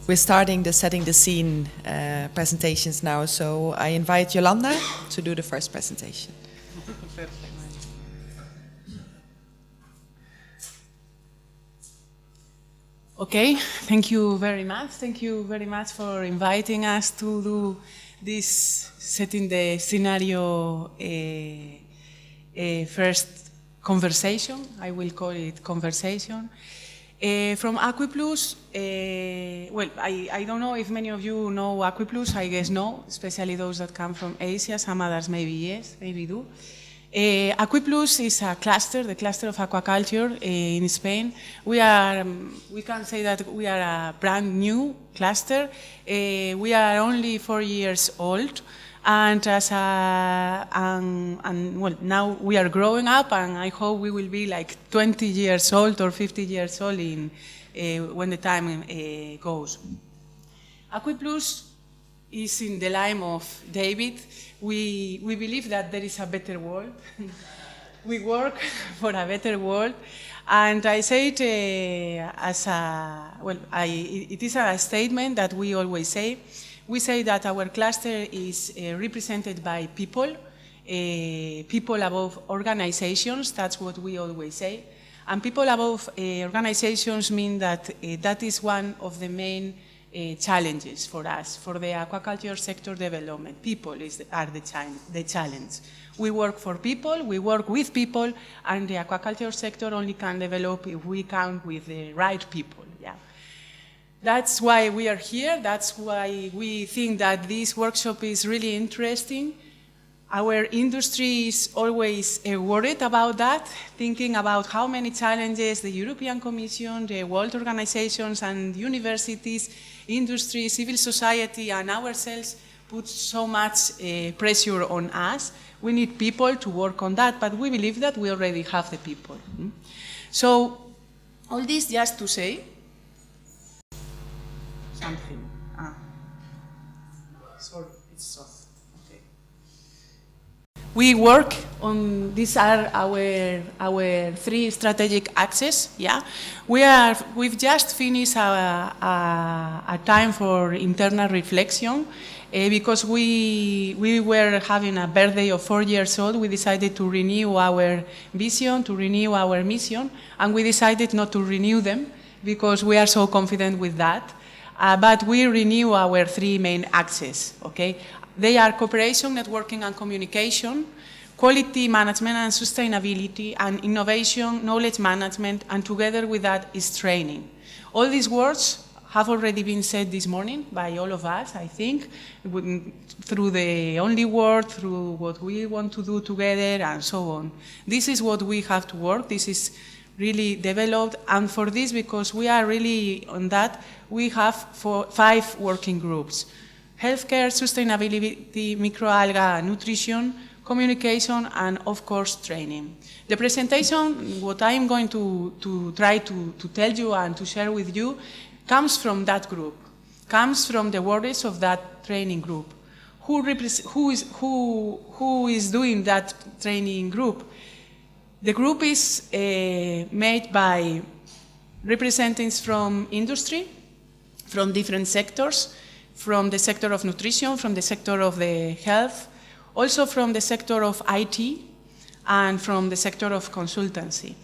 We're starting the setting the scene presentations now, so I invite Yolanda to do the first presentation. Okay, thank you very much. Thank you very much for inviting us to do this setting the scenario first conversation. I will call it conversation. From ACUIPLUS, well, I don't know if many of you know ACUIPLUS, I guess no, especially those that come from Asia, some others maybe yes, maybe do. ACUIPLUS is a cluster, the cluster of aquaculture in Spain. We can say that we are a brand new cluster. We are only 4 years old. And well, now we are growing up, and I hope we will be like 20 years old or 50 years old when the time goes. ACUIPLUS is in the line of David. We believe that there is a better world. We work for a better world. And I say it as a, well, it is a statement that we always say. We say that our cluster is represented by people, people above organizations, that's what we always say. And people above organizations mean that that is one of the main challenges for us, for the aquaculture sector development. People are the challenge. We work for people, we work with people, and the aquaculture sector only can develop if we count with the right people. Yeah. That's why we are here. That's why we think that this workshop is really interesting. Our industry is always worried about that, thinking about how many challenges the European Commission, the world organizations and universities, industry, civil society and ourselves put so much pressure on us. We need people to work on that, but we believe that we already have the people. So all this just to say something. Sorry, it's soft. Okay. We work on, these are our 3 strategic axes. Yeah, we've just finished a time for internal reflection because we were having a birthday of 4 years old. We decided to renew our vision, to renew our mission, and we decided not to renew them because we are so confident with that. But we renew our 3 main axes, okay? They are cooperation, networking and communication, quality management and sustainability, and innovation, knowledge management, and together with that is training. All these words have already been said this morning by all of us, I think, through the only word, through what we want to do together, and so on. This is what we have to work. This is really developed, and for this, because we are really on that, we have 5 working groups: healthcare, sustainability, microalgae, nutrition, communication, and of course training. The presentation, what I'm going to try to tell you and to share with you, comes from that group, comes from the worries of that training group. Who is doing that training group? The group is made by representatives from industry, from different sectors, from the sector of nutrition, from the sector of the health, also from the sector of IT, and from the sector of consultancy.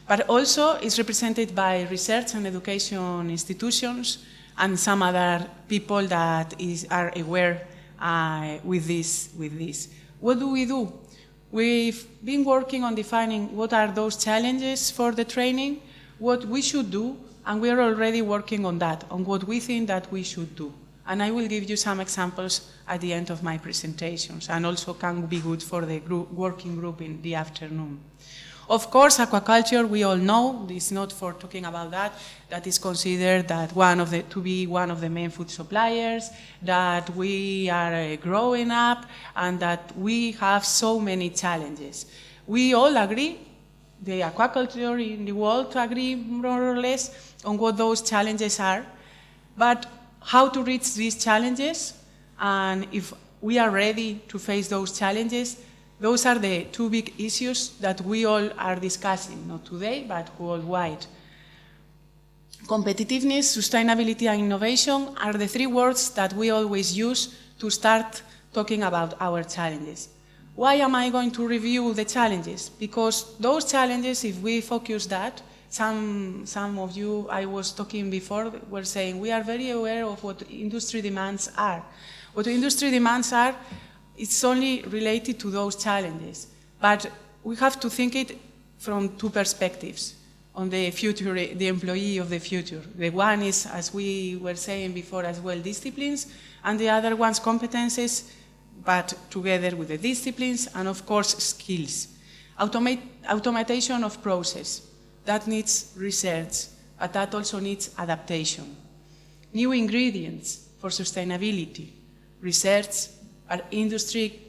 But also is represented by research and education institutions and some other people that are aware with this. What do we do? We've been working on defining what are those challenges for the training, what we should do, and we are already working on that, on what we think that we should do. And I will give you some examples at the end of my presentations, and also can be good for the working group in the afternoon. Of course, aquaculture, we all know, it's not for talking about that, that is considered that to be one of the main food suppliers, that we are growing up, and that we have so many challenges. We all agree, the aquaculture in the world agree more or less on what those challenges are, but how to reach these challenges, and if we are ready to face those challenges. Those are the 2 big issues that we all are discussing, not today, but worldwide. Competitiveness, sustainability, and innovation are the three words that we always use to start talking about our challenges. Why am I going to review the challenges? Because those challenges, if we focus that, some of you I was talking before were saying we are very aware of what industry demands are. What industry demands are, it's only related to those challenges. But we have to think it from two perspectives on the future, the employee of the future. The one is, as we were saying before as well, disciplines, and the other one's competences, but together with the disciplines and of course skills. Automation of process, that needs research, but that also needs adaptation. New ingredients for sustainability, research, and industry,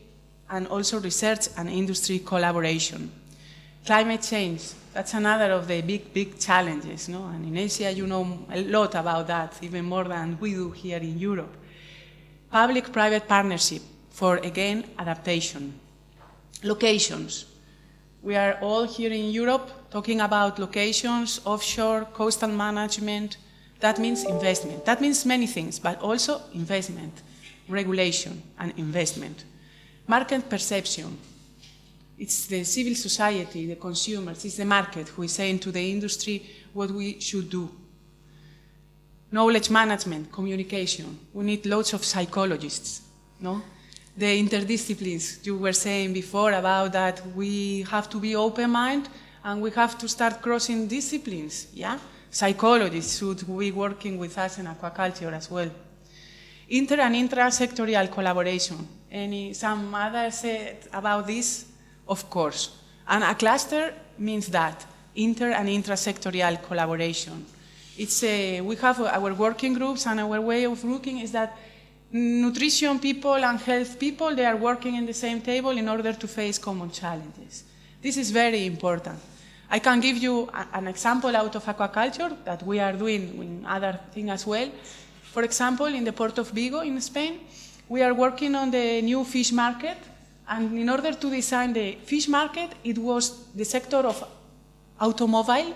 and also research and industry collaboration. Climate change, that's another of the big challenges, no? And in Asia, you know a lot about that, even more than we do here in Europe. Public-private partnership for, again, adaptation. Locations. We are all here in Europe talking about locations, offshore, coastal management. That means investment. That means many things, but also investment, regulation, and investment. Market perception. It's the civil society, the consumers, it's the market who is saying to the industry what we should do. Knowledge management, communication. We need lots of psychologists, no? The interdisciplines, you were saying before about that we have to be open-minded and we have to start crossing disciplines, yeah? Psychologists should be working with us in aquaculture as well. Inter and intra-sectorial collaboration. Some others said about this? Of course. And a cluster means that, inter and intra-sectorial collaboration. We have our working groups, and our way of working is that nutrition people and health people, they are working in the same table in order to face common challenges. This is very important. I can give you an example out of aquaculture that we are doing in other things as well. For example, in the port of Vigo in Spain, we are working on the new fish market. And in order to design the fish market, it was the sector of automobile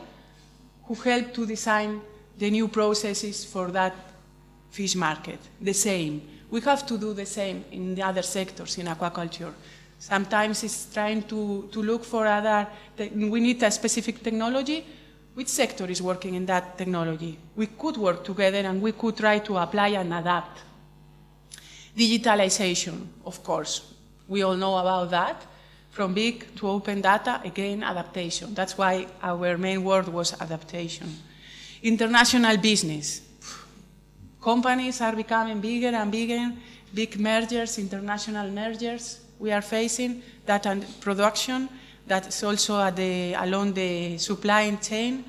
who helped to design the new processes for that fish market. The same. We have to do the same in the other sectors in aquaculture. Sometimes it's trying to look for we need a specific technology. Which sector is working in that technology? We could work together and we could try to apply and adapt. Digitalization, of course. We all know about that. From big to open data, again, adaptation. That's why our main word was adaptation. International business. Companies are becoming bigger and bigger, big mergers, international mergers. We are facing that and production, that's also along the supply chain.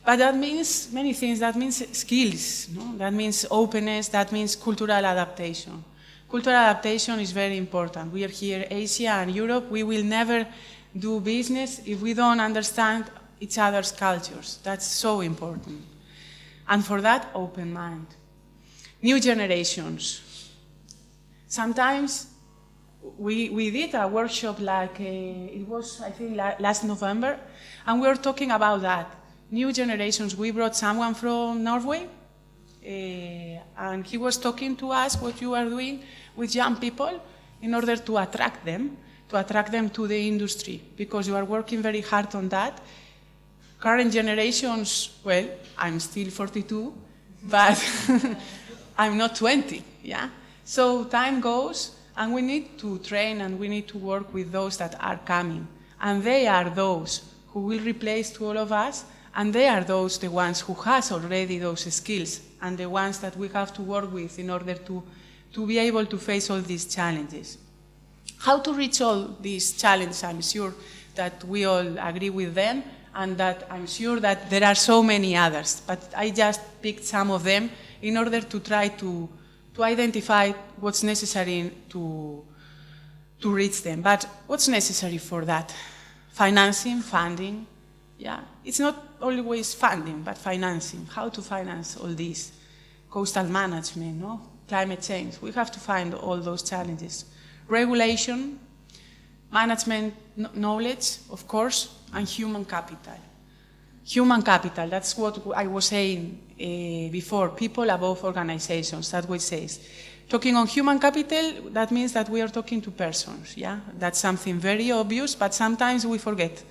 But that means many things. That means skills, no? That means openness, that means cultural adaptation. Cultural adaptation is very important. We are here, Asia and Europe. We will never do business if we don't understand each other's cultures. That's so important. And for that, open mind. New generations. Sometimes we did a workshop like, it was, I think, last November, and we were talking about that. New generations. We brought someone from Norway, and he was talking to us what you are doing with young people in order to attract them to the industry, because you are working very hard on that. Current generations, well, I'm still 42, but I'm not 20, yeah? So time goes, and we need to train and we need to work with those that are coming. And they are those who will replace to all of us, and they are those, the ones who has already those skills, and the ones that we have to work with in order to be able to face all these challenges. How to reach all these challenges, I'm sure that we all agree with them, and that I'm sure that there are so many others, but I just picked some of them in order to try to identify what's necessary to reach them. But what's necessary for that? Financing, funding, yeah. It's not always funding, but financing. How to finance all this? Coastal management, no? Climate change. We have to find all those challenges. Regulation, management knowledge, of course, and human capital. Human capital, that's what I was saying before, people above organizations, that's what it says. Talking on human capital, that means that we are talking to persons, yeah? That's something very obvious, but sometimes we forget.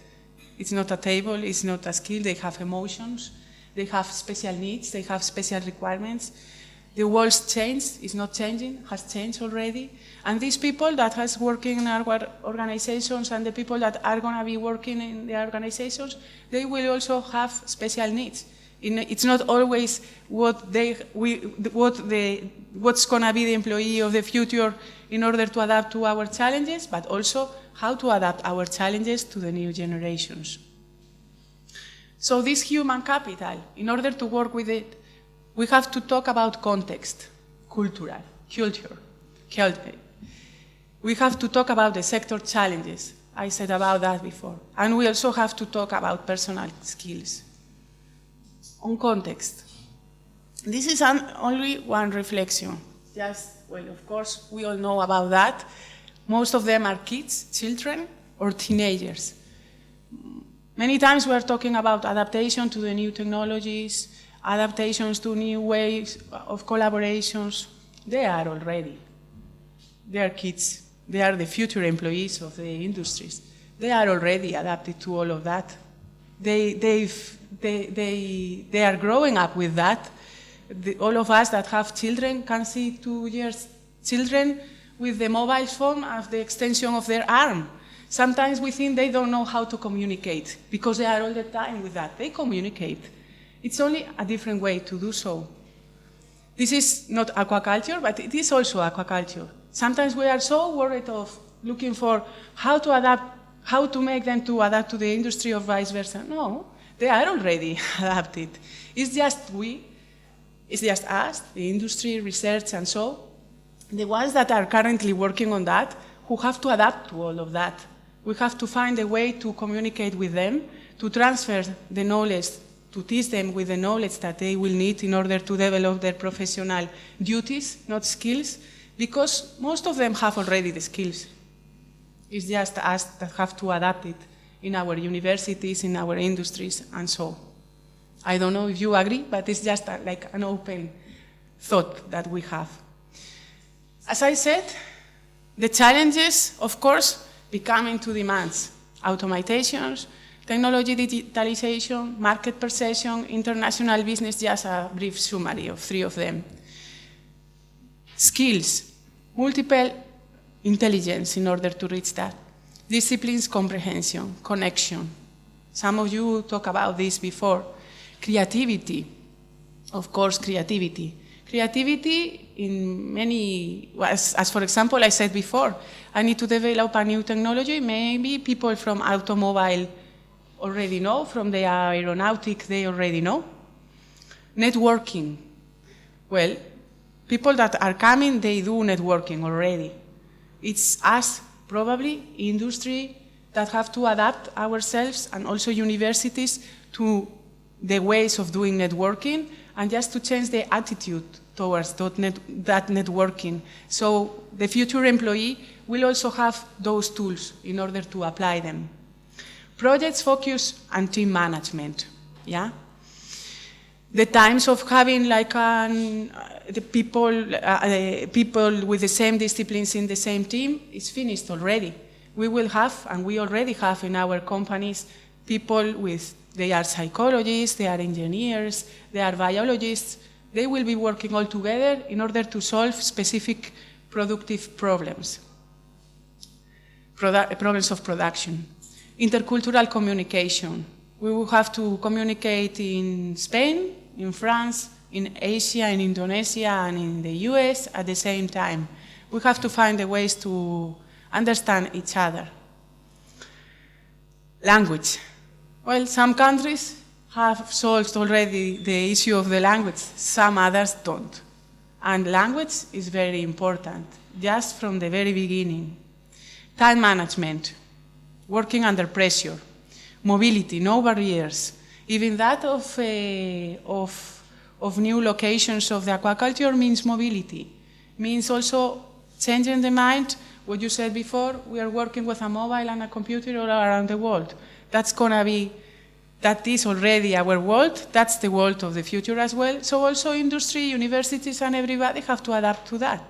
It's not a table, it's not a skill, they have emotions, they have special needs, they have special requirements. The world's changed, it's not changing, has changed already. And these people that has working in our organizations and the people that are going to be working in the organizations, they will also have special needs. It's not always what's going to be the employee of the future in order to adapt to our challenges, but also how to adapt our challenges to the new generations. So this human capital, in order to work with it, we have to talk about context, culture. We have to talk about the sector challenges. I said about that before. And we also have to talk about personal skills. On context. This is only one reflection. Well, of course, we all know about that. Most of them are kids, children, or teenagers. Many times we are talking about adaptation to the new technologies, adaptations to new ways of collaborations. They are already. They are kids. They are the future employees of the industries. They are already adapted to all of that. They are growing up with that. All of us that have children can see 2 years children with the mobile phone as the extension of their arm. Sometimes we think they don't know how to communicate because they are all the time with that. They communicate. It's only a different way to do so. This is not aquaculture, but it is also aquaculture. Sometimes we are so worried of looking for how to adapt, how to make them to adapt to the industry or vice versa. No, they are already adapted. It's just us, the industry, research, and so, the ones that are currently working on that, who have to adapt to all of that. We have to find a way to communicate with them, to transfer the knowledge, to teach them with the knowledge that they will need in order to develop their professional duties, not skills, because most of them have already the skills. It's just us that have to adapt it in our universities, in our industries, and so. I don't know if you agree, but it's just like an open thought that we have. As I said, the challenges, of course, become into demands. Automatizations, technology digitalization, market perception, international business, just a brief summary of 3 of them. Skills, multiple intelligence in order to reach that. Disciplines, comprehension, connection. Some of you talked about this before. Creativity, of course, creativity. Creativity in many, as for example, I said before, I need to develop a new technology. Maybe people from automobile already know, from the aeronautic, they already know. Networking. Well, people that are coming, they do networking already. It's us, probably, industry, that have to adapt ourselves, and also universities, to the ways of doing networking, and just to change the attitude towards that networking. So the future employee will also have those tools in order to apply them. Projects, focus, and team management, yeah? The times of having like the people with the same disciplines in the same team is finished already. We will have, and we already have in our companies, people with, they are psychologists, they are engineers, they are biologists. They will be working all together in order to solve specific productive problems. Problems of production. Intercultural communication. We will have to communicate in Spain, in France, in Asia, in Indonesia, and in the US at the same time. We have to find the ways to understand each other. Language. Well, some countries have solved already the issue of the language, some others don't. And language is very important, just from the very beginning. Time management, working under pressure, mobility, no barriers. Even that of new locations of the aquaculture means mobility, means also changing the mind. What you said before, we are working with a mobile and a computer all around the world. That's going to be that is already our world. That's the world of the future as well. So also industry, universities, and everybody have to adapt to that.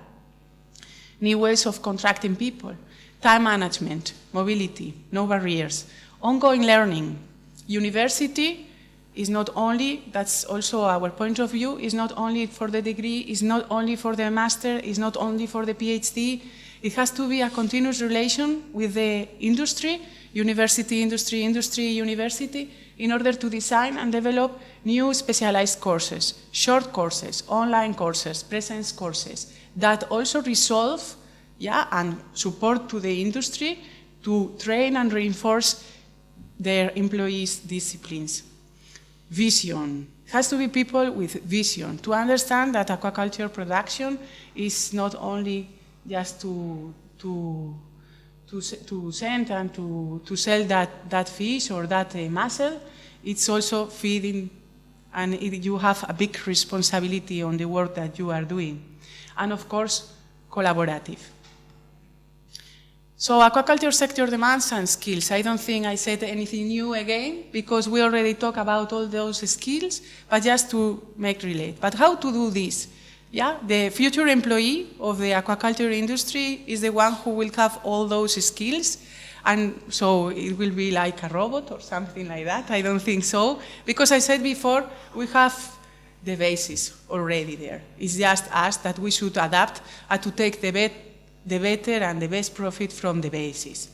New ways of contracting people, time management, mobility, no barriers, ongoing learning. University is not only, that's also our point of view, is not only for the degree, is not only for the master, is not only for the PhD. It has to be a continuous relation with the industry, university, industry, industry, university, in order to design and develop new specialized courses, short courses, online courses, presence courses, that also resolve and support to the industry to train and reinforce their employees' disciplines. Vision. It has to be people with vision, to understand that aquaculture production is not only just to send and to sell that fish or that mussel, it's also feeding, and you have a big responsibility on the work that you are doing. And of course, collaborative. So aquaculture sector demands some skills. I don't think I said anything new again, because we already talked about all those skills, but just to make relate. But how to do this? The future employee of the aquaculture industry is the one who will have all those skills, and so it will be like a robot or something like that. I don't think so, because I said before, we have the basis already there. It's just us that we should adapt and to take the better and the best profit from the basis.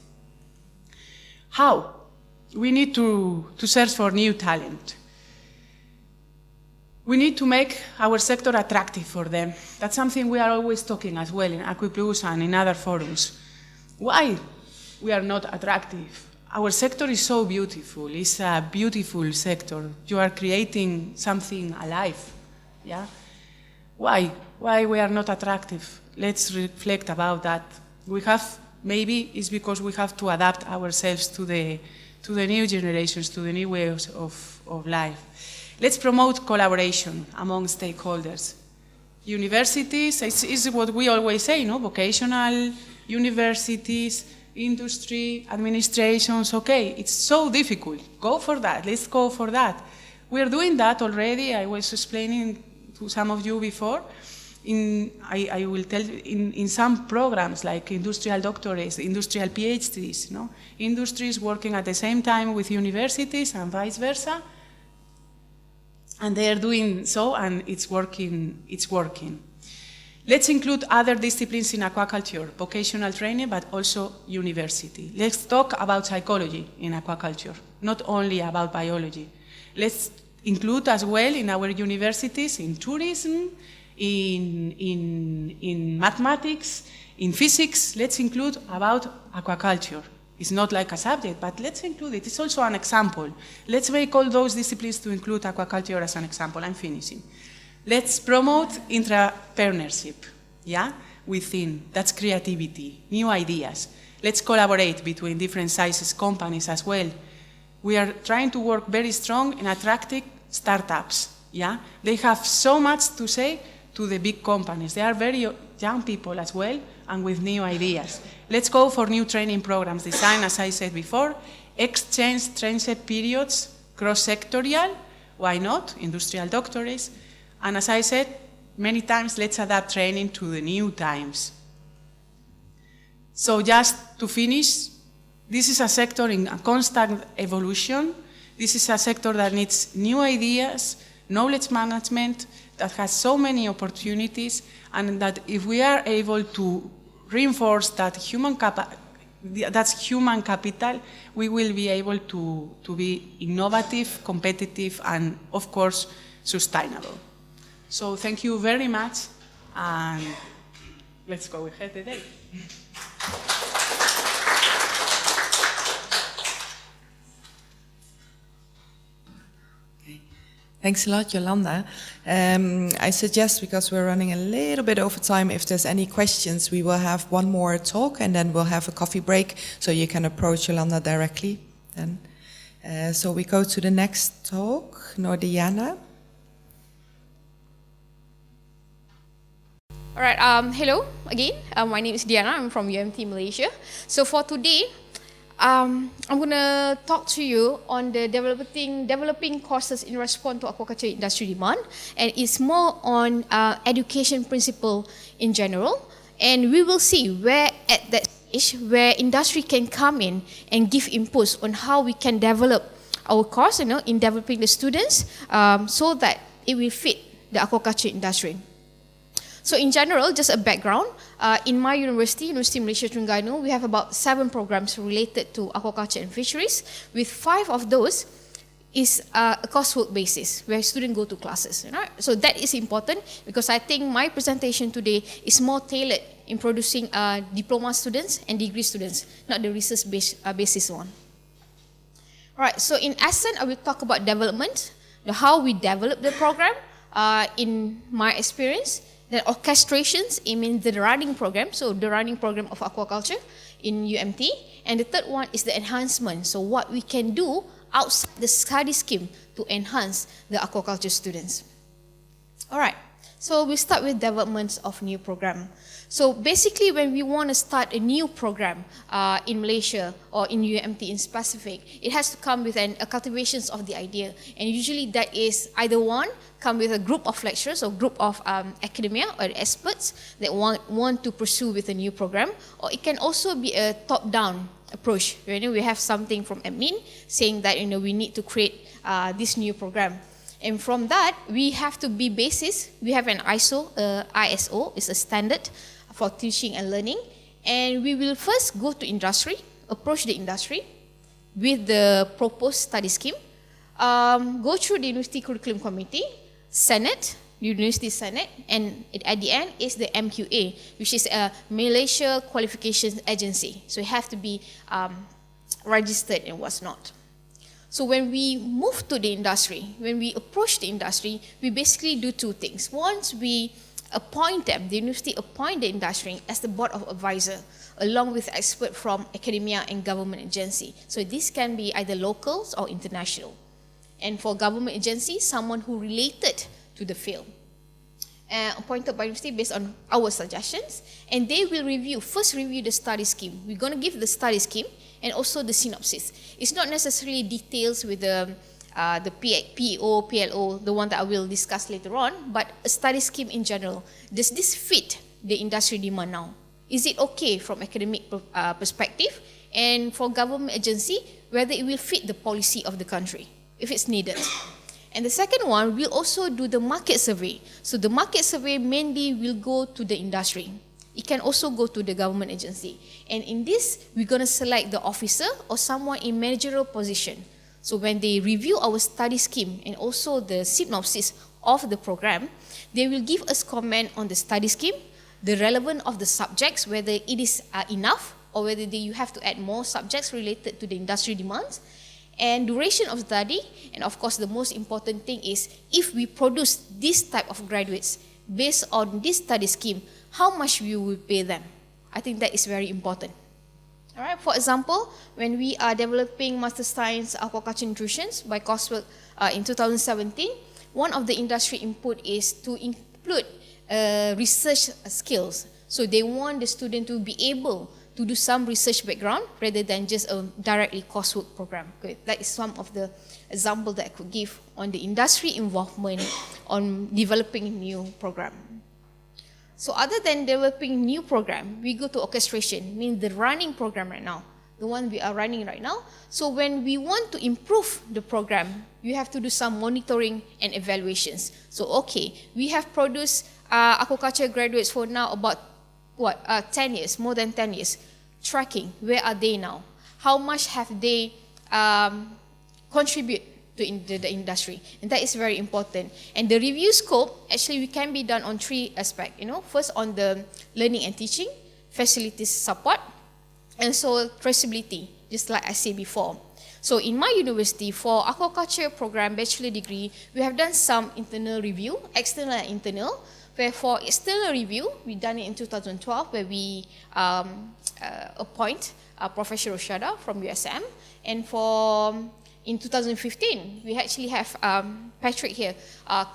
How? We need to search for new talent. We need to make our sector attractive for them. That's something we are always talking as well in ACUIPLUS and in other forums. Why we are not attractive? Our sector is so beautiful. It's a beautiful sector. You are creating something alive. Why? Why we are not attractive? Let's reflect about that. Maybe it's because we have to adapt ourselves to the new generations, to the new ways of life. Let's promote collaboration among stakeholders. Universities, is what we always say, vocational universities, industry, administrations, okay, it's so difficult. Go for that, let's go for that. We're doing that already. I was explaining to some of you before. I will tell you, in some programs like industrial doctorates, industrial PhDs, industries working at the same time with universities and vice versa, and they are doing so, and it's working. Let's include other disciplines in aquaculture, vocational training, but also university. Let's talk about psychology in aquaculture, not only about biology. Let's include as well in our universities, in tourism, in mathematics, in physics. Let's include about aquaculture. It's not like a subject, but let's include it. It's also an example. Let's make all those disciplines to include aquaculture as an example. I'm finishing. Let's promote entrepreneurship, within. That's creativity, new ideas. Let's collaborate between different sizes companies as well. We are trying to work very strong in attracting startups, They have so much to say to the big companies. They are very young people as well, and with new ideas. Let's go for new training programs designed, as I said before, exchange training periods, cross-sectorial, why not, industrial doctorates, and as I said many times, let's adapt training to the new times. So just to finish, this is a sector in a constant evolution. This is a sector that needs new ideas, knowledge management, that has so many opportunities, and that if we are able to reinforce that human capital, we will be able to be innovative, competitive, and of course, sustainable. So thank you very much, and let's go ahead today. Thanks a lot, Yolanda. I suggest, because we're running a little bit over time, if there's any questions, we will have one more talk and then we'll have a coffee break so you can approach Yolanda directly. Then, so we go to the next talk, Nordiana. All right, hello again. My name is Diana. I'm from UMT Malaysia. So for today, I'm going to talk to you on the developing courses in response to aquaculture industry demand, and it's more on education principle in general. And we will see where at that stage where industry can come in and give inputs on how we can develop our course, in developing the students, so that it will fit the aquaculture industry. So in general, just a background, in my university, University Malaysia Terengganu, we have about 7 programs related to aquaculture and fisheries, with 5 of those is a coursework basis, where students go to classes. So that is important, because I think my presentation today is more tailored in producing diploma students and degree students, not the research basis one. Alright, so in essence, I will talk about development, how we develop the program in my experience. Then orchestrations, it means the running program, so the running program of aquaculture in UMT. And the third one is the enhancement, so what we can do outside the study scheme to enhance the aquaculture students. Alright, so we start with development of new program. So basically, when we want to start a new program in Malaysia or in UMT in specific, it has to come with a cultivation of the idea. And usually that is either one, come with a group of lecturers or group of academia or experts that want to pursue with a new program, or it can also be a top-down approach. We have something from admin saying that we need to create this new program. And from that, we have to be basis. We have an ISO, it's a standard for teaching and learning. And we will first go to industry, approach the industry with the proposed study scheme, go through the University Curriculum Committee, Senate, University Senate, and at the end is the MQA, which is a Malaysia Qualifications Agency. So it has to be registered and what's not. So when we move to the industry, when we approach the industry, we basically do 2 things. Once we appoint them, the university appoint the industry as the board of advisor, along with experts from academia and government agency. So this can be either locals or international. And for government agency, someone who related to the field. Appointed by university based on our suggestions, and they will first review the study scheme. We're going to give the study scheme and also the synopsis. It's not necessarily details with the PO, PLO, the one that I will discuss later on, but a study scheme in general. Does this fit the industry demand now? Is it okay from academic perspective? And for government agency, whether it will fit the policy of the country, if it's needed. And the second one, we'll also do the market survey. So the market survey mainly will go to the industry. It can also go to the government agency. And in this, we're going to select the officer or someone in managerial position. So when they review our study scheme and also the synopsis of the program, they will give us comment on the study scheme, the relevance of the subjects, whether it is enough or whether you have to add more subjects related to the industry demands, and duration of study, and of course the most important thing is if we produce this type of graduates based on this study scheme, how much we will pay them. I think that is very important. Alright, for example, when we are developing Master Science Aquaculture Nutrition by coursework in 2017, one of the industry input is to include research skills. So they want the student to be able to do some research background rather than just a directly coursework program. Okay, that is some of the example that I could give on the industry involvement on developing a new program. So other than developing new program, we go to orchestration, means the running program right now, the one we are running right now. So when we want to improve the program, you have to do some monitoring and evaluations. So okay, we have produced aquaculture graduates for now about 10 years, more than 10 years. Tracking, where are they now? How much have they contribute to the industry? And that is very important. And the review scope, actually, we can be done on 3 aspects. First on the learning and teaching, facilities support, and so traceability, just like I said before. So in my university, for aquaculture program, bachelor degree, we have done some internal review, external and internal. Where for external review, we done it in 2012, where we appoint Professor Roshada from USM. And in 2015, we actually have Patrick here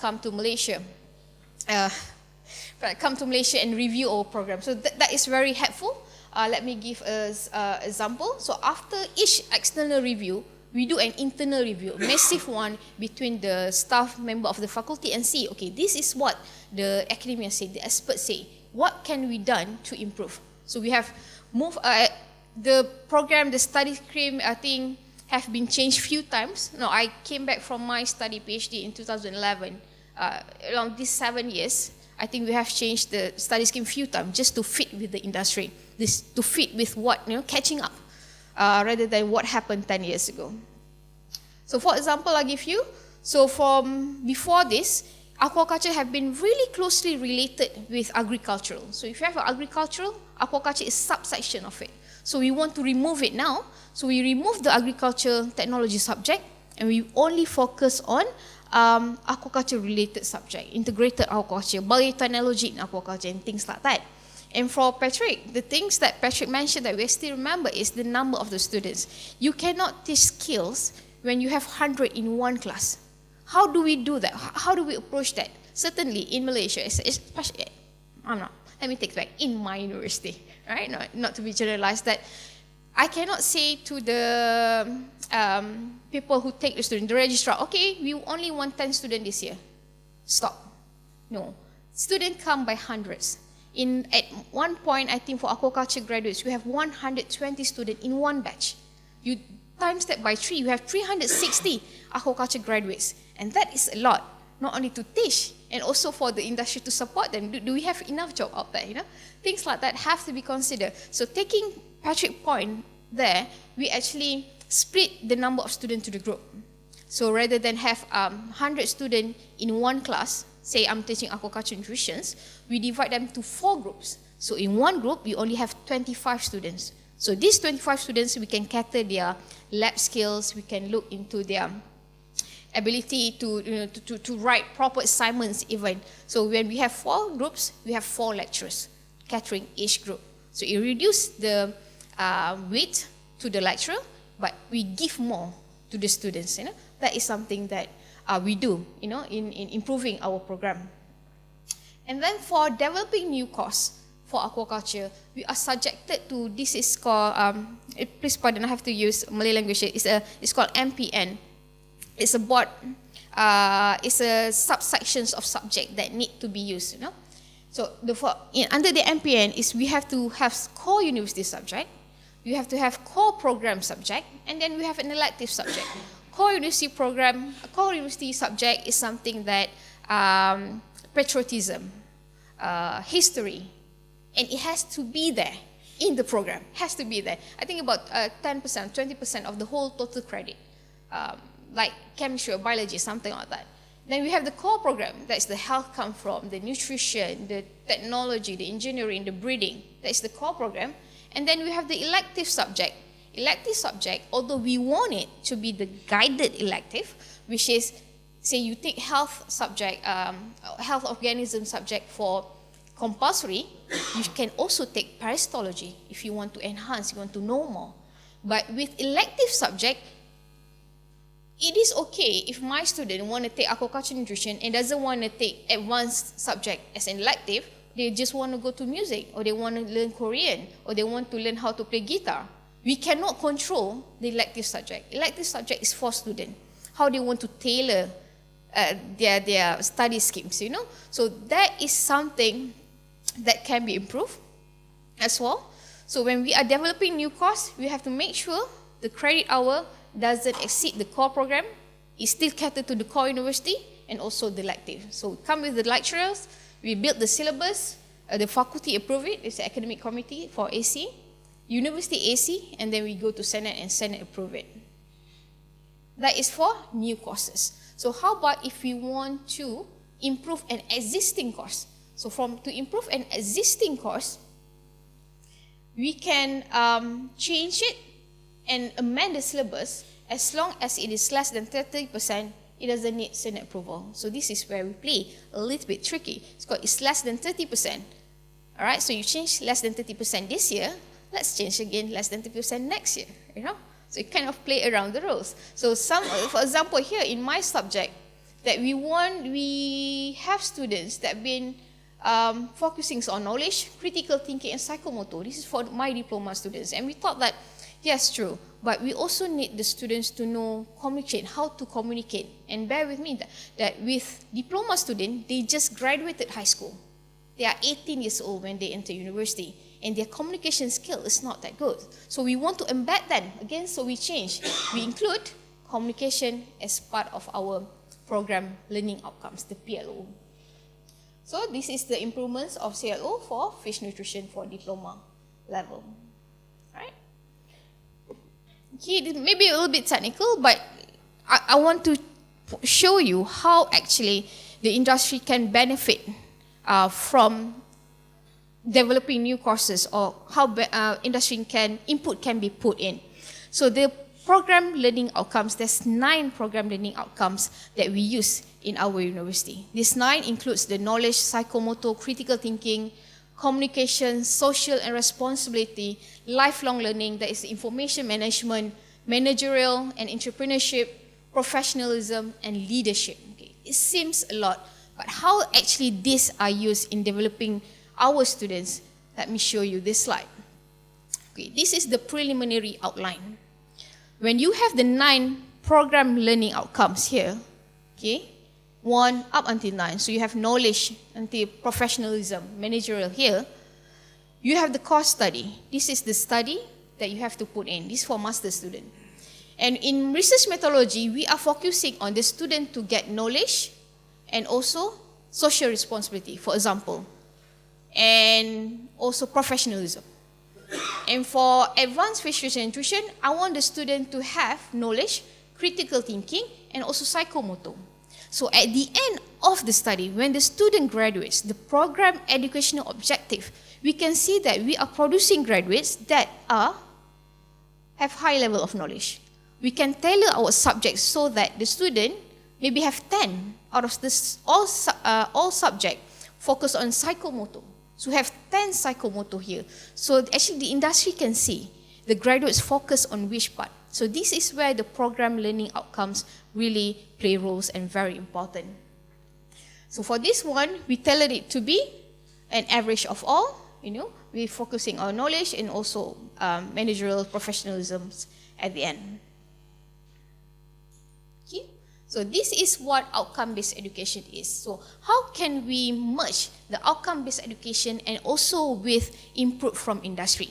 come to Malaysia. Come to Malaysia and review our program. So that is very helpful let me give an example. So after each external review, we do an internal review, a massive one between the staff member of the faculty and see, okay, this is what the academia say, the experts say. What can we done to improve? So we have moved, the program, the study stream, I think, have been changed few times. No, I came back from my study PhD in 2011. Along these 7 years, I think we have changed the study scheme few times just to fit with the industry, to fit with what, catching up, rather than what happened 10 years ago. So for example, I give you, so from before this, aquaculture have been really closely related with agricultural. So if you have agricultural, aquaculture is subsection of it. So we want to remove it now. So we remove the agriculture technology subject and we only focus on aquaculture related subject, integrated aquaculture, biotechnology in aquaculture and things like that. And for Patrick, the things that Patrick mentioned that we still remember is the number of the students. You cannot teach skills when you have 100 in one class. How do we do that? How do we approach that? Certainly in Malaysia, especially, let me take it back, in my university, right? Not to be generalized, that I cannot say to the people who take the student, the registrar, okay, we only want 10 students this year. Stop. No. Students come by hundreds. At one point, I think for aquaculture graduates, we have 120 students in one batch. You times that by 3, you have 360 aquaculture graduates. And that is a lot, not only to teach, and also for the industry to support them. Do we have enough job out there? Things like that have to be considered. So taking Patrick's point there, we actually split the number of students to the group. So rather than have 100 students in one class, say I'm teaching aquaculture nutrition, we divide them to 4 groups. So in one group, we only have 25 students. So these 25 students, we can cater their lab skills, we can look into their ability to write proper assignments even. So when we have 4 groups, we have 4 lecturers catering each group. So it reduces the weight to the lecturer, but we give more to the students. That is something that we do, in improving our program. And then for developing new course for aquaculture, we are subjected to, this is called, please pardon, I have to use Malay language, it's called MPN. It's a board, it's a subsections of subject that need to be used, So under the MPN is we have to have core university subject, we have to have core program subject, and then we have an elective subject. Core university subject is something that patriotism, history, and it has to be there in the program, has to be there. I think about 10%, 20% of the whole total credit, like chemistry or biology, something like that. Then we have the core program, that's the health come from, the nutrition, the technology, the engineering, the breeding, that's the core program. And then we have the elective subject. Elective subject, although we want it to be the guided elective, which is, say you take health subject, health organism subject for compulsory, you can also take parasitology if you want to enhance, you want to know more. But with elective subject, it is okay if my student want to take aquaculture nutrition and doesn't want to take advanced subject as an elective, they just want to go to music, or they want to learn Korean, or they want to learn how to play guitar. We cannot control the elective subject. Elective subject is for students, how they want to tailor their study schemes, So that is something that can be improved as well. So when we are developing new course, we have to make sure the credit hour doesn't exceed the core program, it's still catered to the core university, and also the elective. So we come with the lecturers, we build the syllabus, the faculty approve it, it's the academic committee for AC, university AC, and then we go to Senate and Senate approve it. That is for new courses. So how about if we want to improve an existing course? So to improve an existing course, we can change it and amend the syllabus as long as it is less than 30%, it doesn't need Senate approval. So this is where we play a little bit tricky. It's less than 30%. All right, so you change less than 30% this year, let's change again less than 30% next year, So you kind of play around the rules. So for example, here in my subject, that we have students that have been focusing on knowledge, critical thinking, and psychomotor. This is for my diploma students. And we thought that, yes, true, but we also need the students to know communicate, how to communicate. And bear with me that with diploma students, they just graduated high school. They are 18 years old when they enter university, and their communication skill is not that good. So we want to embed them again, so we change. We include communication as part of our program learning outcomes, the PLO. So this is the improvements of CLO for fish nutrition for diploma level. Right? Okay, this may be a little bit technical, but I want to show you how actually the industry can benefit from developing new courses, or how industry input can be put in. So the program learning outcomes, there's 9 program learning outcomes that we use in our university. This 9 includes the knowledge, psychomotor, critical thinking, communication, social and responsibility, lifelong learning, that is information management, managerial and entrepreneurship, professionalism, and leadership. Okay. It seems a lot, but how actually these are used in developing our students? Let me show you this slide. Okay, this is the preliminary outline. When you have the 9 program learning outcomes here, okay, 1 up until 9, so you have knowledge until professionalism, managerial here, you have the course study. This is the study that you have to put in. This is for master student. And in research methodology, we are focusing on the student to get knowledge and also social responsibility, for example, and also professionalism. And for advanced fish nutrition, I want the student to have knowledge, critical thinking, and also psychomotor. So at the end of the study, when the student graduates, the program educational objective, we can see that we are producing graduates that have high level of knowledge. We can tailor our subjects so that the student maybe have 10 out of this all subject focus on psychomotor. So we have 10 psychomotor here. So actually the industry can see the graduates focus on which part. So this is where the program learning outcomes really play roles and very important. So for this one, we tailored it to be an average of all. We're focusing on knowledge and also managerial professionalism at the end. Okay. So this is what outcome-based education is. So how can we merge the outcome-based education and also with input from industry?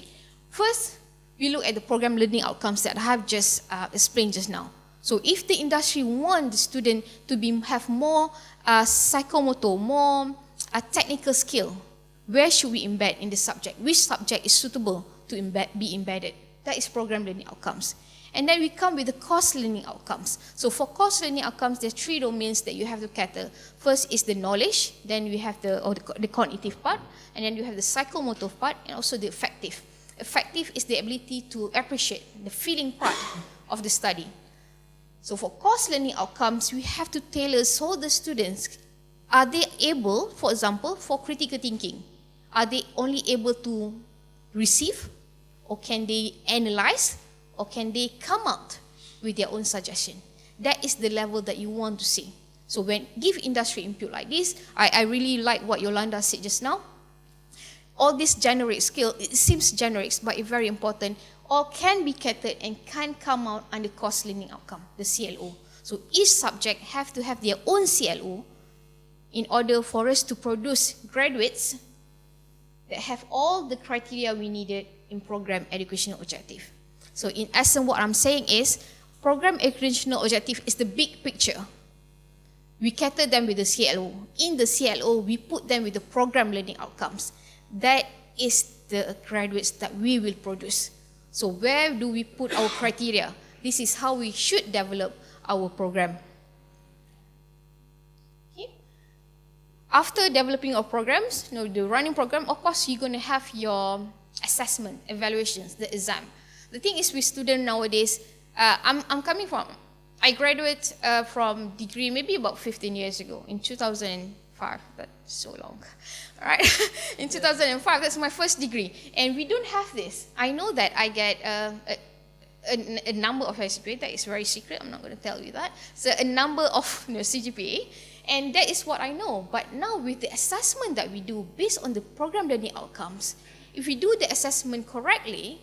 First, we look at the program learning outcomes that I have just explained just now. So if the industry wants the student to have more psychomotor, more technical skill, where should we embed in the subject? Which subject is suitable to be embedded? That is program learning outcomes. And then we come with the course learning outcomes. So for course learning outcomes, there are 3 domains that you have to cater. First is the knowledge, then we have the cognitive part, and then you have the psychomotor part, and also the affective. Affective is the ability to appreciate the feeling part of the study. So for course learning outcomes, we have to tailor so the students, are they able, for example, for critical thinking, are they only able to receive, or can they analyze, or can they come out with their own suggestion? That is the level that you want to see. So when give industry input like this, I really like what Yolanda said just now. All this generic skill, it seems generic, but it's very important, all can be catered and can come out under course learning outcome, the CLO. So each subject have to have their own CLO in order for us to produce graduates that have all the criteria we needed in program educational objective. So in essence, what I'm saying is, program educational objective is the big picture. We cater them with the CLO. In the CLO, we put them with the program learning outcomes. That is the graduates that we will produce. So where do we put our criteria? This is how we should develop our program. Okay. After developing our programs, the running program, of course, you're going to have your assessment, evaluations, the exam. The thing is with students nowadays, I graduated from degree maybe about 15 years ago, in 2005, that's so long, all right? In 2005, that's my first degree, and we don't have this. I know that I get a number of CGPA, that is very secret, I'm not going to tell you that. So a number of CGPA, And that is what I know. But now with the assessment that we do based on the program learning outcomes, if we do the assessment correctly,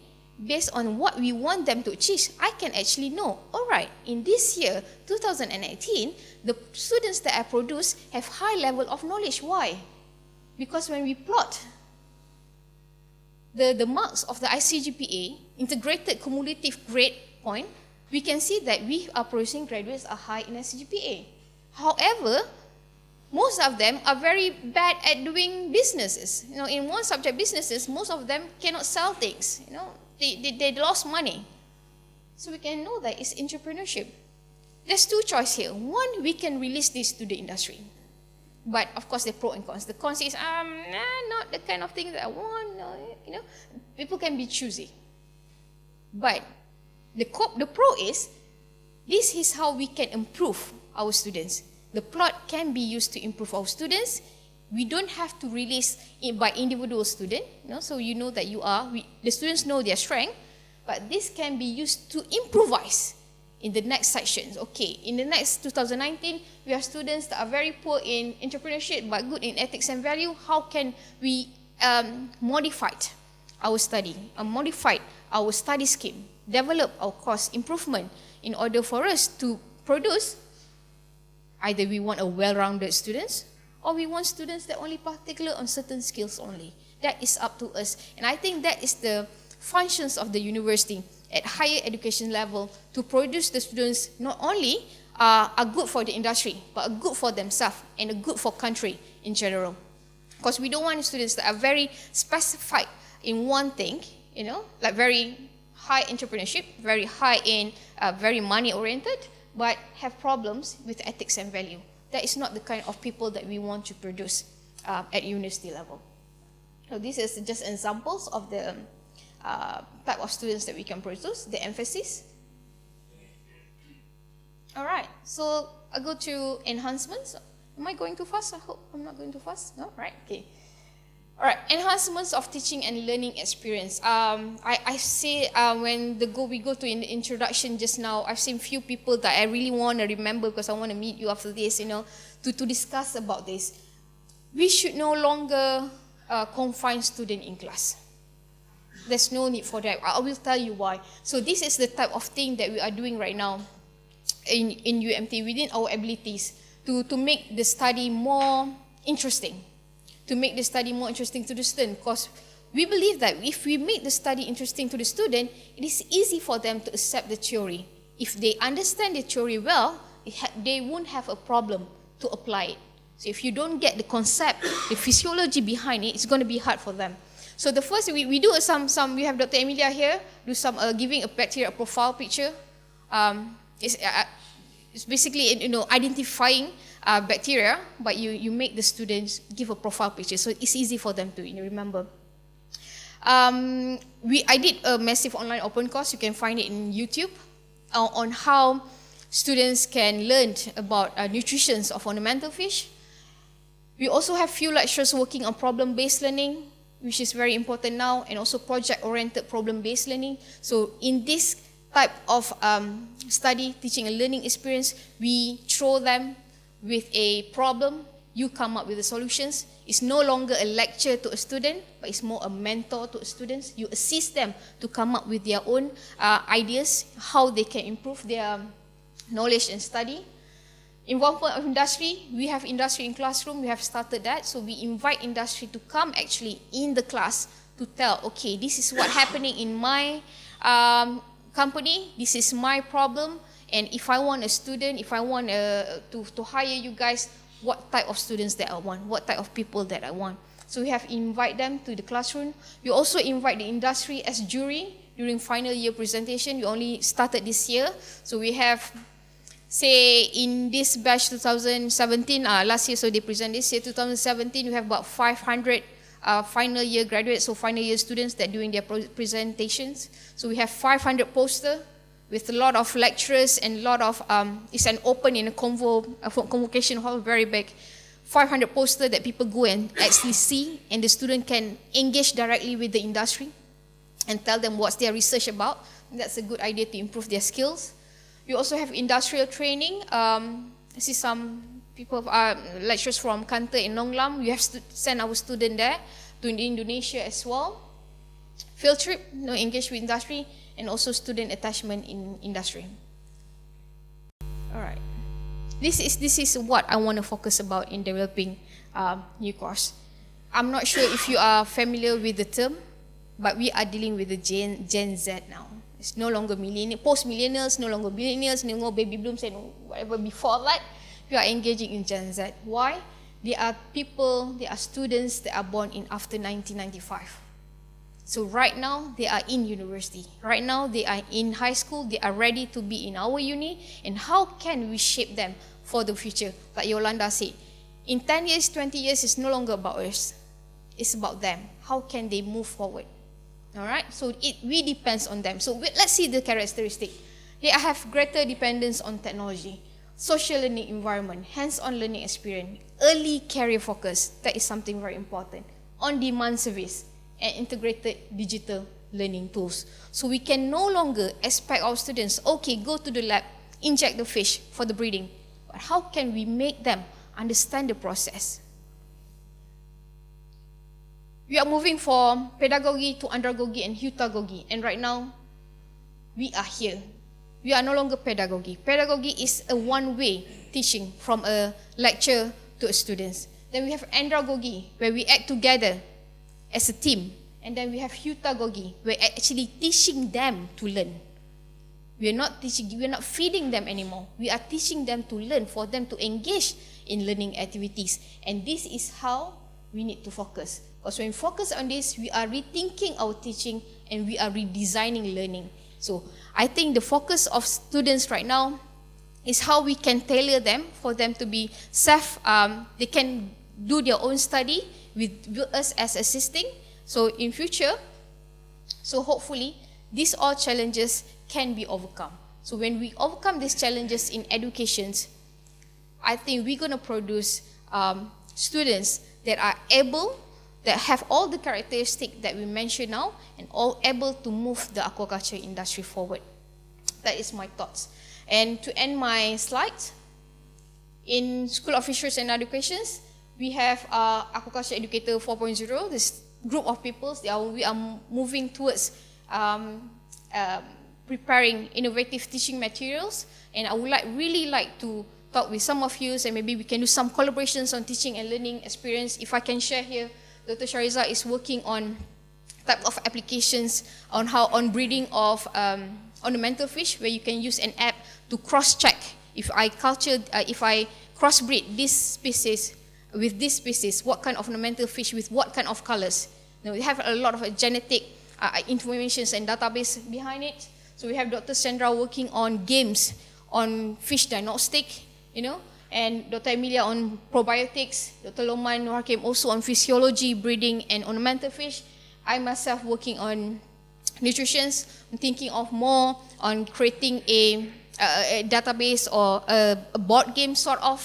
based on what we want them to achieve, I can actually know, all right, in this year, 2018, the students that I produce have high level of knowledge. Why? Because when we plot the marks of the ICGPA, integrated cumulative grade point, we can see that we are producing graduates are high in ICGPA. However, most of them are very bad at doing businesses. You know, in one subject businesses, most of them cannot sell things. You know, they lost money. So we can know that it's entrepreneurship. There's two choices here. One, we can release this to the industry. But of course, the pro and cons. The cons is, not the kind of thing that I want. You know, people can be choosy. But the pro is, this is how we can improve our students. The plot can be used to improve our students. We don't have to release it by individual student. You know, so you know that the students know their strength. But this can be used to improvise in the next sections. Okay, in the next 2019, we have students that are very poor in entrepreneurship but good in ethics and value. How can we modify our study, modify our study scheme, develop our course improvement in order for us to produce, either we want a well-rounded students or we want students that only particular on certain skills only. That is up to us. And I think that is the functions of the university at higher education level, to produce the students not only are good for the industry, but are good for themselves and are good for country in general. Because we don't want students that are very specified in one thing, you know, like very high entrepreneurship, very high in, very money oriented, but have problems with ethics and value. That is not the kind of people that we want to produce at university level. So this is just examples of the type of students that we can produce, the emphasis. All right, so I go to enhancements. Am I going too fast? I hope I'm not going too fast. No, right? Okay. All right, enhancements of teaching and learning experience. I say when we go to in the introduction just now, I've seen few people that I really want to remember because I want to meet you after this, you know, to discuss about this. We should no longer confine student in class. There's no need for that. I will tell you why. So this is the type of thing that we are doing right now in UMT within our abilities to make the study more interesting. To make the study more interesting to the student, because we believe that if we make the study interesting to the student, it is easy for them to accept the theory. If they understand the theory well, they won't have a problem to apply it. So if you don't get the concept, the physiology behind it, it's going to be hard for them. So the first, we do we have Dr. Emilia here, do some giving a bacteria profile picture. It's basically, you know, identifying bacteria, but you make the students give a profile picture, so it's easy for them to remember. I did a massive online open course, you can find it in YouTube, on how students can learn about nutrition of ornamental fish. We also have few lecturers working on problem-based learning, which is very important now, and also project-oriented problem-based learning. So in this type of study, teaching and learning experience, we throw them with a problem, you come up with the solutions. It's no longer a lecture to a student, but it's more a mentor to students. You assist them to come up with their own ideas, how they can improve their knowledge and study. Involvement of industry, we have industry in classroom, we have started that, so we invite industry to come actually in the class to tell, okay, this is what's happening in my company, this is my problem, and if I want a student, if I want to hire you guys, what type of students that I want, what type of people that I want. So we have invite them to the classroom. We also invite the industry as jury during final year presentation. We only started this year, so we have, say in this batch 2017, last year, so they present this year 2017, we have about 500 final year graduates, so final year students that doing their presentations. So we have 500 posters with a lot of lecturers and a lot of, it's an open in a convocation hall, very big. 500 posters that people go and actually see, and the student can engage directly with the industry and tell them what's their research about. That's a good idea to improve their skills. We also have industrial training. I see some people, lecturers from Kanter and Nonglam. We have sent our student there to Indonesia as well. Field trip, engage with industry, and also student attachment in industry. All right. This is what I want to focus about in developing new course. I'm not sure if you are familiar with the term, but we are dealing with the Gen Z now. It's no longer post-millennials, no longer millennials, no longer baby blooms and whatever before that. We are engaging in Gen Z. Why? They are people, they are students that are born in after 1995. So right now, they are in university. Right now, they are in high school. They are ready to be in our uni. And how can we shape them for the future? Like Yolanda said, in 10 years, 20 years, it's no longer about us. It's about them. How can they move forward? All right? So it really depends on them. So let's see the characteristic. They have greater dependence on technology, social learning environment, hands-on learning experience, early career focus. That is something very important. On-demand service, and integrated digital learning tools. So we can no longer expect our students, okay, go to the lab, inject the fish for the breeding. But how can we make them understand the process? We are moving from pedagogy to andragogy and heutagogy. And right now, we are here. We are no longer pedagogy. Pedagogy is a one-way teaching from a lecture to a student. Then we have andragogy, where we act together as a team. And then we have heutagogy, we're actually teaching them to learn. We are not feeding them anymore. We are teaching them to learn, for them to engage in learning activities. And this is how we need to focus. Because when we focus on this, we are rethinking our teaching and we are redesigning learning. So I think the focus of students right now is how we can tailor them for them to be they can do their own study with us as assisting. So in future, so hopefully, these all challenges can be overcome. So when we overcome these challenges in education, I think we're going to produce students that are able, that have all the characteristics that we mentioned now, and all able to move the aquaculture industry forward. That is my thoughts. And to end my slides, in School of Fisheries and Educations, we have Aquaculture Educator 4.0, this group of people. We are moving towards preparing innovative teaching materials, and I would really like to talk with some of you, and maybe we can do some collaborations on teaching and learning experience. If I can share here, Dr. Shariza is working on type of applications on breeding of ornamental fish, where you can use an app to cross-check if I crossbreed this species with this species, what kind of ornamental fish with what kind of colors. Now, we have a lot of genetic information and database behind it. So we have Dr. Sandra working on games on fish diagnostic, and Dr. Emilia on probiotics, Dr. Loman Hakim also on physiology, breeding, and ornamental fish. I myself working on nutrition. I'm thinking of more on creating a database or a board game sort of,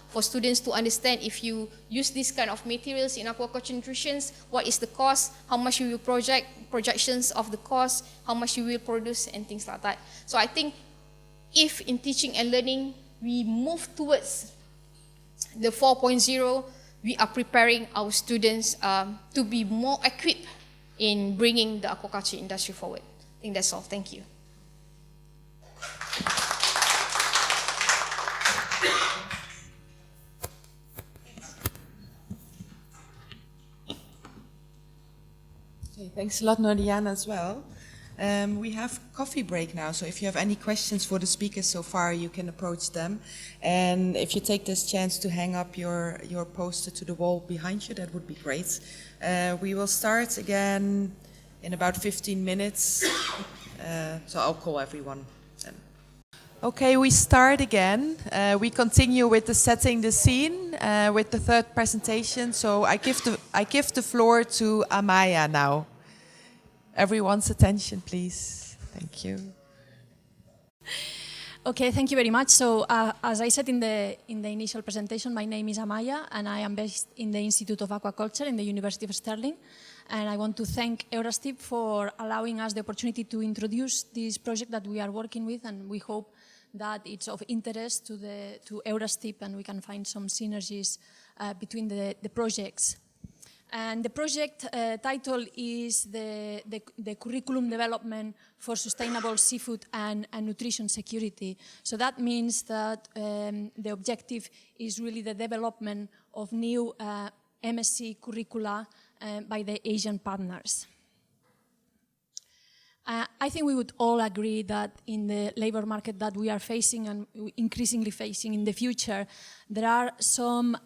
for students to understand if you use this kind of materials in aquaculture nutrition, what is the cost, how much you will projections of the cost, how much you will produce, and things like that. So I think if in teaching and learning, we move towards the 4.0, we are preparing our students to be more equipped in bringing the aquaculture industry forward. I think that's all. Thank you. Okay, thanks a lot, Nordiana, as well. We have coffee break now, so if you have any questions for the speakers so far, you can approach them. And if you take this chance to hang up your poster to the wall behind you, that would be great. We will start again in about 15 minutes, so I'll call everyone then. Okay, we start again. We continue with the setting the scene with the third presentation. So I give the floor to Amaya now. Everyone's attention, please. Thank you. Okay, thank you very much. So, as I said in the initial presentation, my name is Amaya, and I am based in the Institute of Aquaculture in the University of Stirling. And I want to thank EURASTiP for allowing us the opportunity to introduce this project that we are working with, and we hope that it's of interest to EURASTiP, and we can find some synergies between the projects. And the project title is the Curriculum Development for Sustainable Seafood and Nutrition Security. So that means that the objective is really the development of new MSc curricula by the Asian partners. I think we would all agree that in the labor market that we are facing and increasingly facing in the future, there are some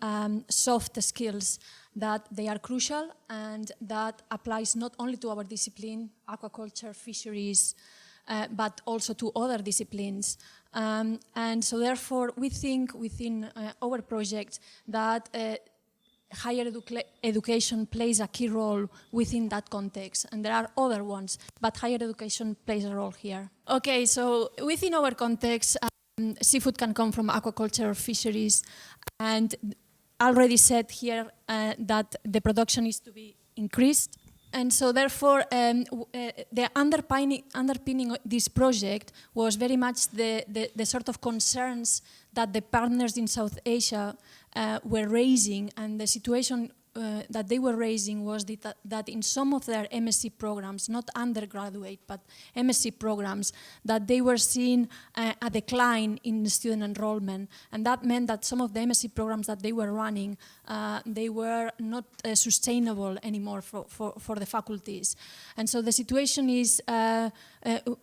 soft skills that they are crucial, and that applies not only to our discipline, aquaculture, fisheries, but also to other disciplines. And so therefore we think within our project that higher education plays a key role within that context, and there are other ones, but higher education plays a role here. Okay, so within our context, seafood can come from aquaculture or fisheries, and already said here that the production is to be increased. And so therefore, the underpinning this project was very much the sort of concerns that the partners in South Asia were raising, and the situation that they were raising was that in some of their MSc programs, not undergraduate, but MSc programs, that they were seeing a decline in student enrollment. And that meant that some of the MSc programs that they were running, they were not sustainable anymore for the faculties. And so the situation is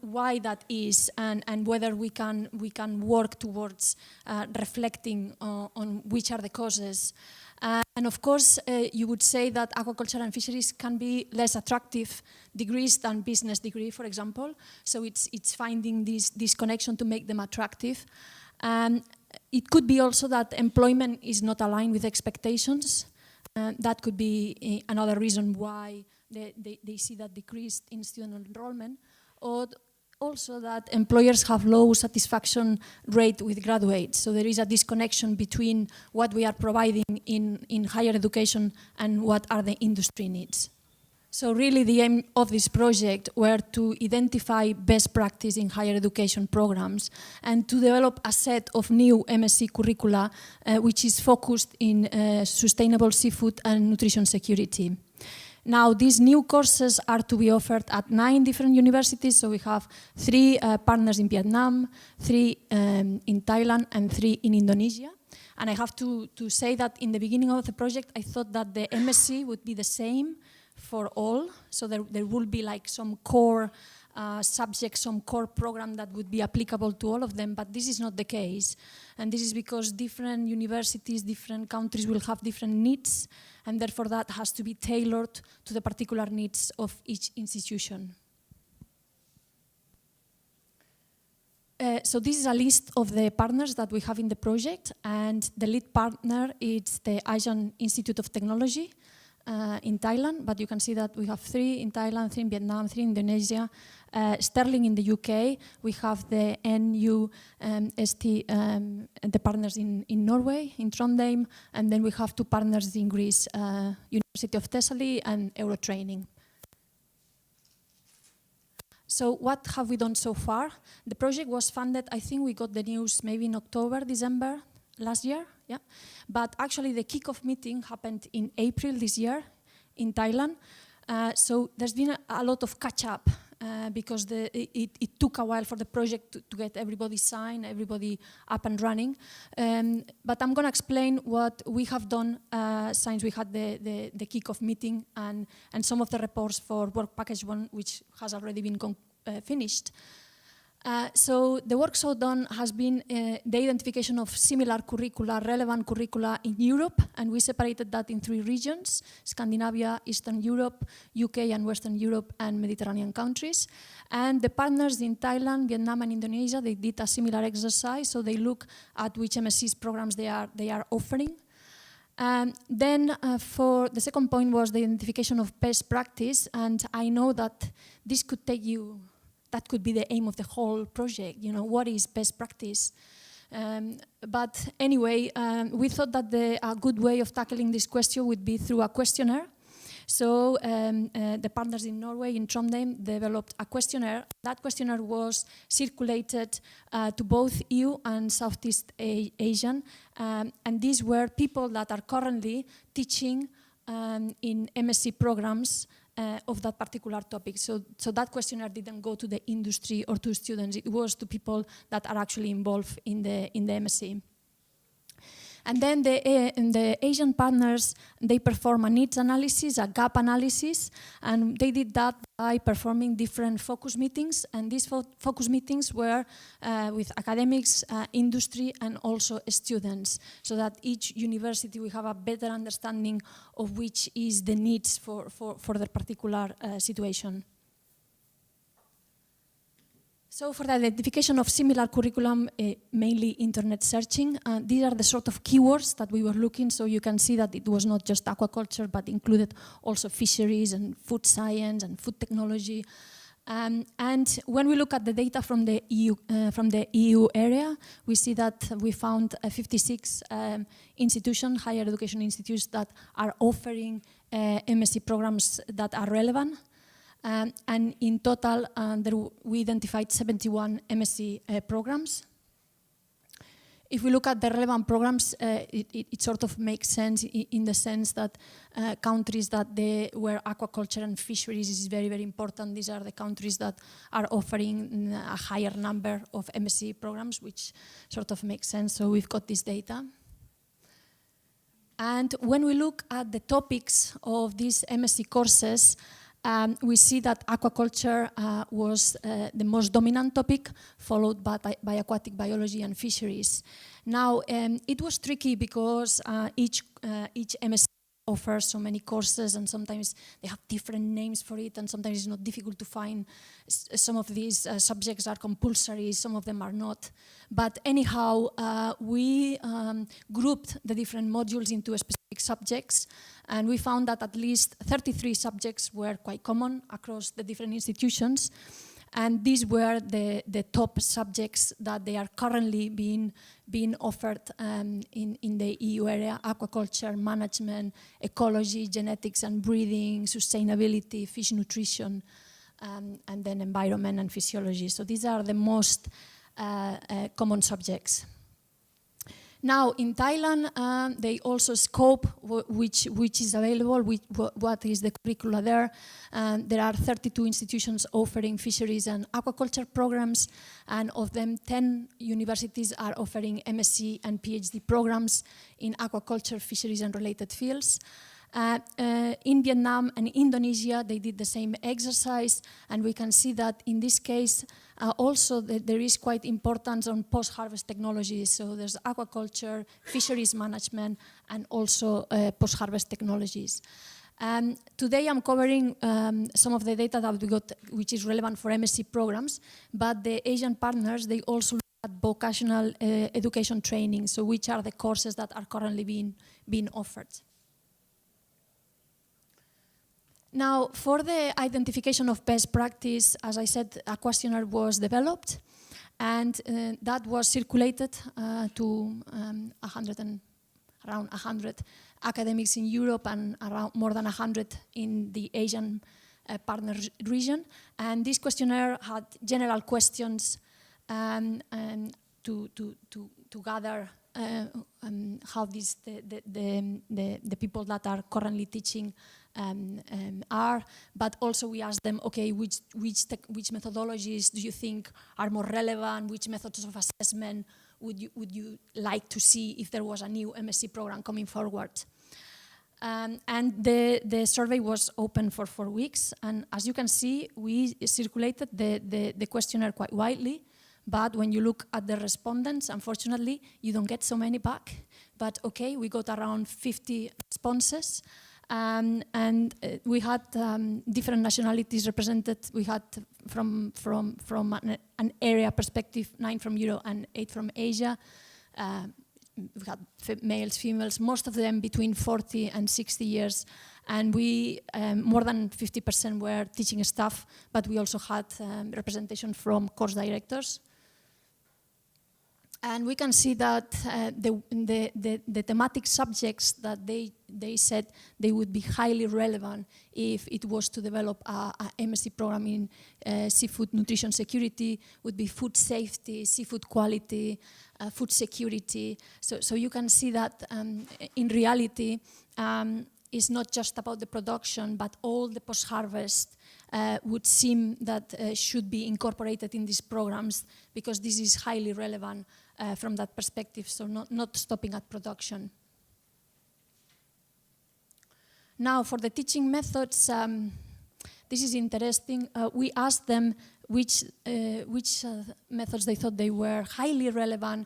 why that is, and whether we can work towards reflecting on which are the causes. And of course, you would say that aquaculture and fisheries can be less attractive degrees than business degree, for example. So it's finding this connection to make them attractive. It could be also that employment is not aligned with expectations. That could be another reason why they see that decrease in student enrollment. Or also that employers have low satisfaction rate with graduates. So there is a disconnection between what we are providing in higher education and what are the industry needs. So really the aim of this project were to identify best practice in higher education programs and to develop a set of new MSc curricula which is focused in sustainable seafood and nutrition security. Now, these new courses are to be offered at 9 different universities. So we have 3 partners in Vietnam, 3 in Thailand, and 3 in Indonesia. And I have to say that in the beginning of the project, I thought that the MSc would be the same for all. So there will be like some core subjects, some core program that would be applicable to all of them, but this is not the case. And this is because different universities, different countries will have different needs, and therefore that has to be tailored to the particular needs of each institution. So this is a list of the partners that we have in the project, and the lead partner is the Asian Institute of Technology in Thailand, but you can see that we have 3 in Thailand, 3 in Vietnam, 3 in Indonesia. Sterling in the UK, we have the NUST, the partners in Norway, in Trondheim, and then we have 2 partners in Greece, University of Thessaly and Eurotraining. So what have we done so far? The project was funded, I think we got the news maybe in October, December last year, yeah. But actually the kickoff meeting happened in April this year in Thailand. So there's been a lot of catch-up because it took a while for the project to get everybody signed, everybody up and running. But I'm going to explain what we have done since we had the kickoff meeting and some of the reports for Work Package 1, which has already been finished. So the work so done has been the identification of similar curricula, relevant curricula in Europe, and we separated that in 3 regions: Scandinavia, Eastern Europe, UK and Western Europe, and Mediterranean countries. And the partners in Thailand, Vietnam and Indonesia, they did a similar exercise, so they look at which MSc programs they are offering. Then for the second point was the identification of best practice, and I know that this could take you, that could be the aim of the whole project, you know, what is best practice? But anyway, we thought that a good way of tackling this question would be through a questionnaire. So the partners in Norway, in Trondheim, developed a questionnaire. That questionnaire was circulated to both EU and Southeast Asian, and these were people that are currently teaching in MSc programs of that particular topic. So that questionnaire didn't go to the industry or to students, it was to people that are actually involved in the MSc. And then the Asian partners, they perform a needs analysis, a gap analysis, and they did that by performing different focus meetings. And these focus meetings were with academics, industry, and also students, so that each university will have a better understanding of which is the needs for their particular situation. So for the identification of similar curriculum, mainly internet searching, these are the sort of keywords that we were looking, so you can see that it was not just aquaculture, but included also fisheries and food science and food technology. And when we look at the data from the EU area, we see that we found 56 institutions, higher education institutes, that are offering MSc programs that are relevant. And in total, we identified 71 MSc programs. If we look at the relevant programs, it sort of makes sense in the sense that countries where aquaculture and fisheries is very, very important, these are the countries that are offering a higher number of MSc programs, which sort of makes sense. So we've got this data. And when we look at the topics of these MSc courses, we see that aquaculture was the most dominant topic, followed by aquatic biology and fisheries. Now, it was tricky because each MSc offers so many courses, and sometimes they have different names for it, and sometimes it's not difficult to find. Some of these subjects are compulsory, some of them are not. But anyhow, we grouped the different modules into specific subjects, and we found that at least 33 subjects were quite common across the different institutions. And these were the top subjects that they are currently being offered in the EU area: aquaculture, management, ecology, genetics and breeding, sustainability, fish nutrition, and then environment and physiology. So these are the most common subjects. Now, in Thailand, they also scope which is available, what is the curricula there. There are 32 institutions offering fisheries and aquaculture programs, and of them, 10 universities are offering MSc and PhD programs in aquaculture, fisheries, and related fields. In Vietnam and Indonesia, they did the same exercise, and we can see that in this case, also there is quite importance on post-harvest technologies. So there's aquaculture, fisheries management, and also post-harvest technologies. Today I'm covering some of the data that we got, which is relevant for MSc programs, but the Asian partners, they also look at vocational education training, so which are the courses that are currently being offered. Now, for the identification of best practice, as I said, a questionnaire was developed, and that was circulated to around 100 academics in Europe and around more than 100 in the Asian partner region. And this questionnaire had general questions to gather how the people that are currently teaching are, but also we asked them, okay, which methodologies do you think are more relevant? Which methods of assessment would you like to see if there was a new MSc program coming forward? And the survey was open for 4 weeks, and as you can see, we circulated the questionnaire quite widely. But when you look at the respondents, unfortunately, you don't get so many back. But okay, we got around 50 responses. And we had different nationalities represented. We had from an area perspective, 9 from Europe and 8 from Asia. We had males, females, most of them between 40 and 60 years. And we, more than 50% were teaching staff, but we also had representation from course directors. And we can see that the thematic subjects that they said they would be highly relevant if it was to develop a MSc program in seafood nutrition security, would be food safety, seafood quality, food security. So you can see that in reality, it's not just about the production, but all the post-harvest would seem that should be incorporated in these programs, because this is highly relevant from that perspective, so not stopping at production. Now, for the teaching methods, this is interesting. We asked them which methods they thought they were highly relevant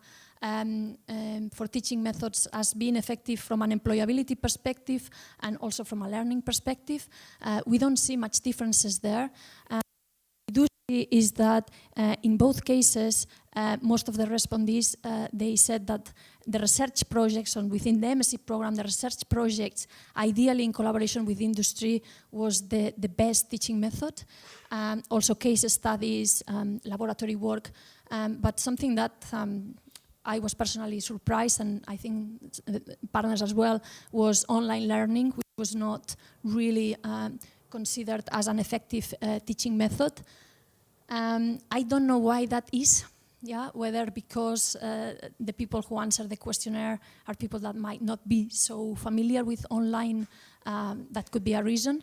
for teaching methods as being effective from an employability perspective and also from a learning perspective. We don't see much differences there. We do see is that in both cases, most of the respondees, they said that the research projects and within the MSc program, the research projects, ideally in collaboration with industry, was the best teaching method. Also case studies, laboratory work, but something that I was personally surprised, and I think partners as well, was online learning, which was not really considered as an effective teaching method. I don't know why that is, whether because the people who answer the questionnaire are people that might not be so familiar with online, that could be a reason.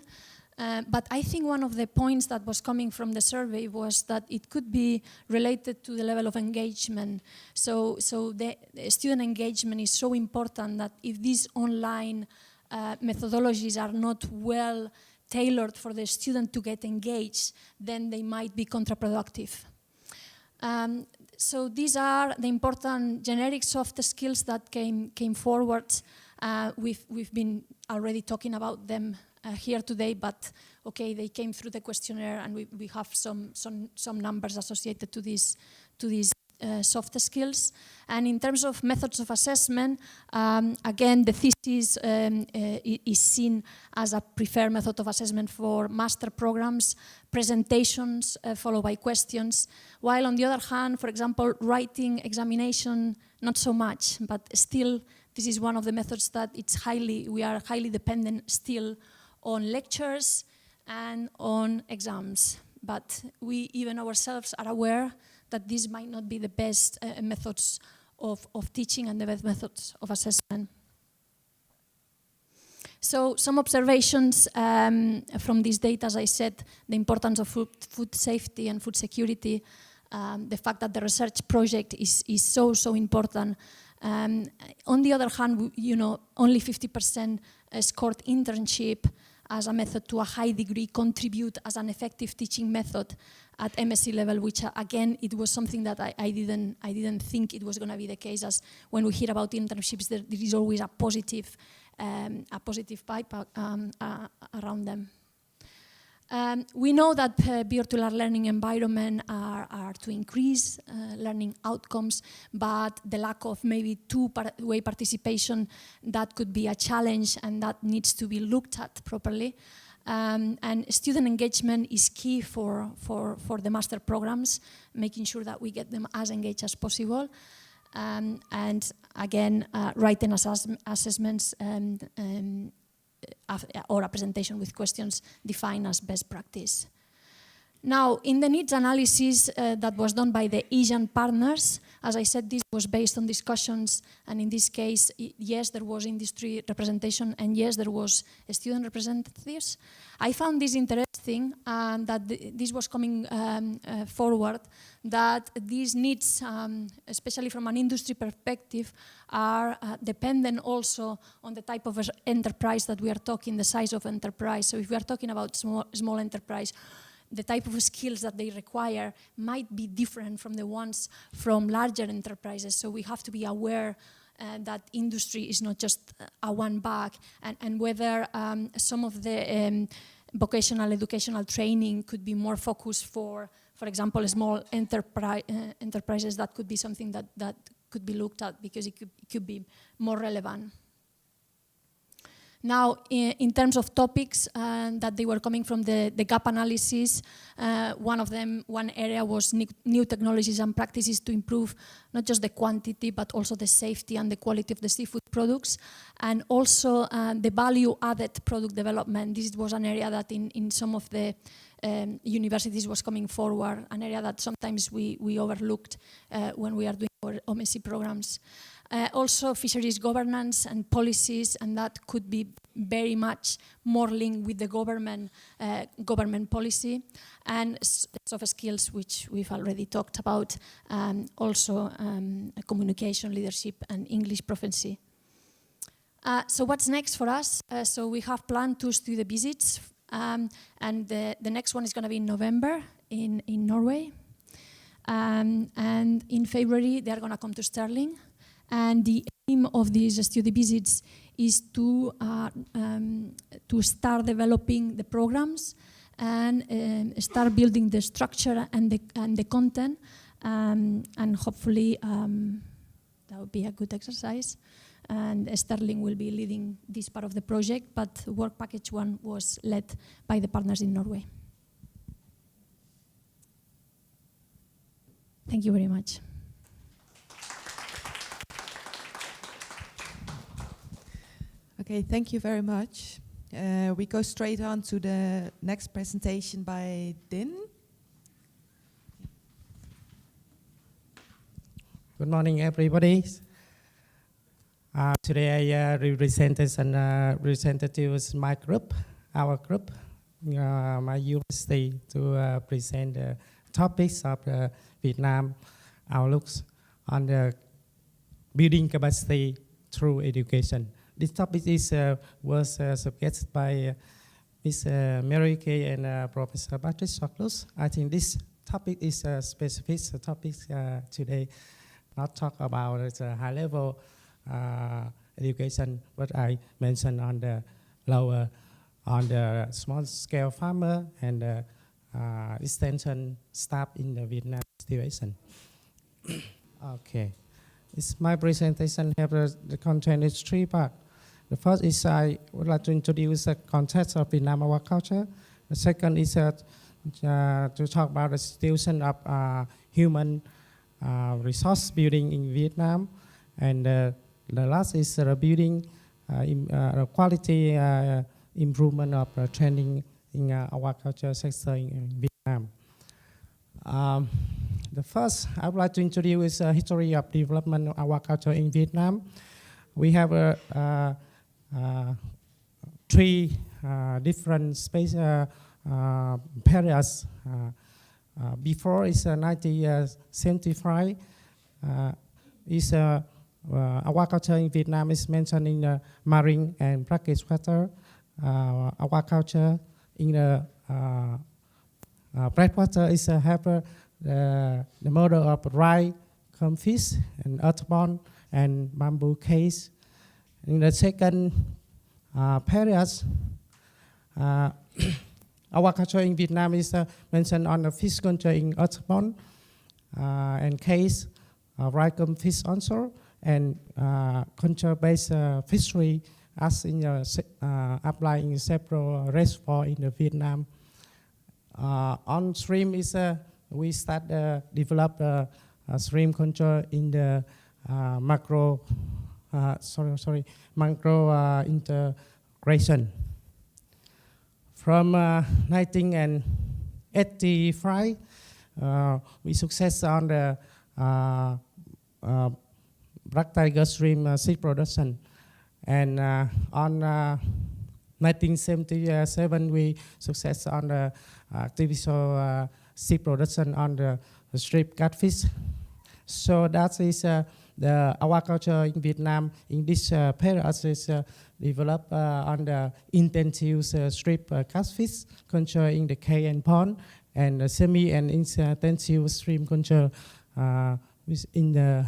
But I think one of the points that was coming from the survey was that it could be related to the level of engagement. So the student engagement is so important that if these online methodologies are not well tailored for the student to get engaged, then they might be counterproductive. So these are the important generic soft skills that came forward. We've been already talking about them here today, but okay, they came through the questionnaire, and we have some numbers associated to these soft skills. And in terms of methods of assessment, again, the thesis is seen as a preferred method of assessment for master programs, presentations followed by questions, while on the other hand, for example, writing examination, not so much, but still this is one of the methods that we are highly dependent still on lectures and on exams. But we even ourselves are aware that these might not be the best methods of teaching and the best methods of assessment. So some observations from this data, as I said, the importance of food safety and food security, the fact that the research project is so important. On the other hand, only 50% scored internship as a method to a high degree contribute as an effective teaching method at MSc level, which again, it was something that I didn't think it was going to be the case, as when we hear about internships, there is always a positive vibe around them. We know that virtual learning environment are to increase learning outcomes, but the lack of maybe two-way participation, that could be a challenge, and that needs to be looked at properly. And student engagement is key for the master programs, making sure that we get them as engaged as possible. And again, writing assessments or a presentation with questions defined as best practice. Now, in the needs analysis that was done by the Asian partners, as I said, this was based on discussions, and in this case, yes, there was industry representation, and yes, there was student representatives. I found this interesting, that this was coming forward, that these needs, especially from an industry perspective, are dependent also on the type of enterprise that we are talking, the size of enterprise. So if we are talking about small enterprise, the type of skills that they require might be different from the ones from larger enterprises. So we have to be aware that industry is not just a one bag, and whether some of the vocational educational training could be more focused for example, small enterprises. That could be something that could be looked at, because it could be more relevant. Now, in terms of topics that they were coming from the gap analysis, one area was new technologies and practices to improve not just the quantity, but also the safety and the quality of the seafood products, and also the value-added product development. This was an area that in some of the universities was coming forward, an area that sometimes we overlooked when we are doing our OMSI programs. Also fisheries governance and policies, and that could be very much more linked with the government policy, and soft skills, which we've already talked about, also communication, leadership, and English proficiency. So what's next for us? So we have planned 2 study visits, and the next one is going to be in November in Norway, and in February they are going to come to Stirling. And the aim of these study visits is to start developing the programs and start building the structure and the content, and hopefully that would be a good exercise. And Stirling will be leading this part of the project, but Work Package 1 was led by the partners in Norway. Thank you very much. Okay, thank you very much. We go straight on to the next presentation by Din. Good morning, everybody. Today I represented my group, our group, my university, to present the topics of Vietnam outlooks on the building capacity through education. This topic was suggested by Ms. Mary Kay and Professor Patrick Socklus. I think this topic is a specific topic today, not talk about the high-level education, but I mentioned on the lower, on the small-scale farmer and the extension staff in the Vietnam situation. Okay, it's my presentation. Have the content is 3 parts. The first is I would like to introduce the context of Vietnam aquaculture. The second is to talk about the situation of human resource building in Vietnam. And the last is building quality improvement of training in aquaculture sector in Vietnam. The first, I would like to introduce a history of development of aquaculture in Vietnam. We have 3 different space periods. Before is 1975. Aquaculture in Vietnam is mentioned in the marine and brackish water. Aquaculture in the breadwater is have the model of rye, comb fish, and earthbound and bamboo case. In the second period, aquaculture in Vietnam is mentioned on the fish culture in earthbound and case, rye comb fish also, and culture-based fishery as in applying several reservoirs in the Vietnam. On stream is we start develop stream culture in the macro integration. From 1985, we success on the black tiger stream seed production, and on 1977 we success on the artificial seed production on the strip catfish. So that is the aquaculture in Vietnam in this period is developed on the intensive strip catfish culture in the cay and pond, and semi and intensive stream culture in the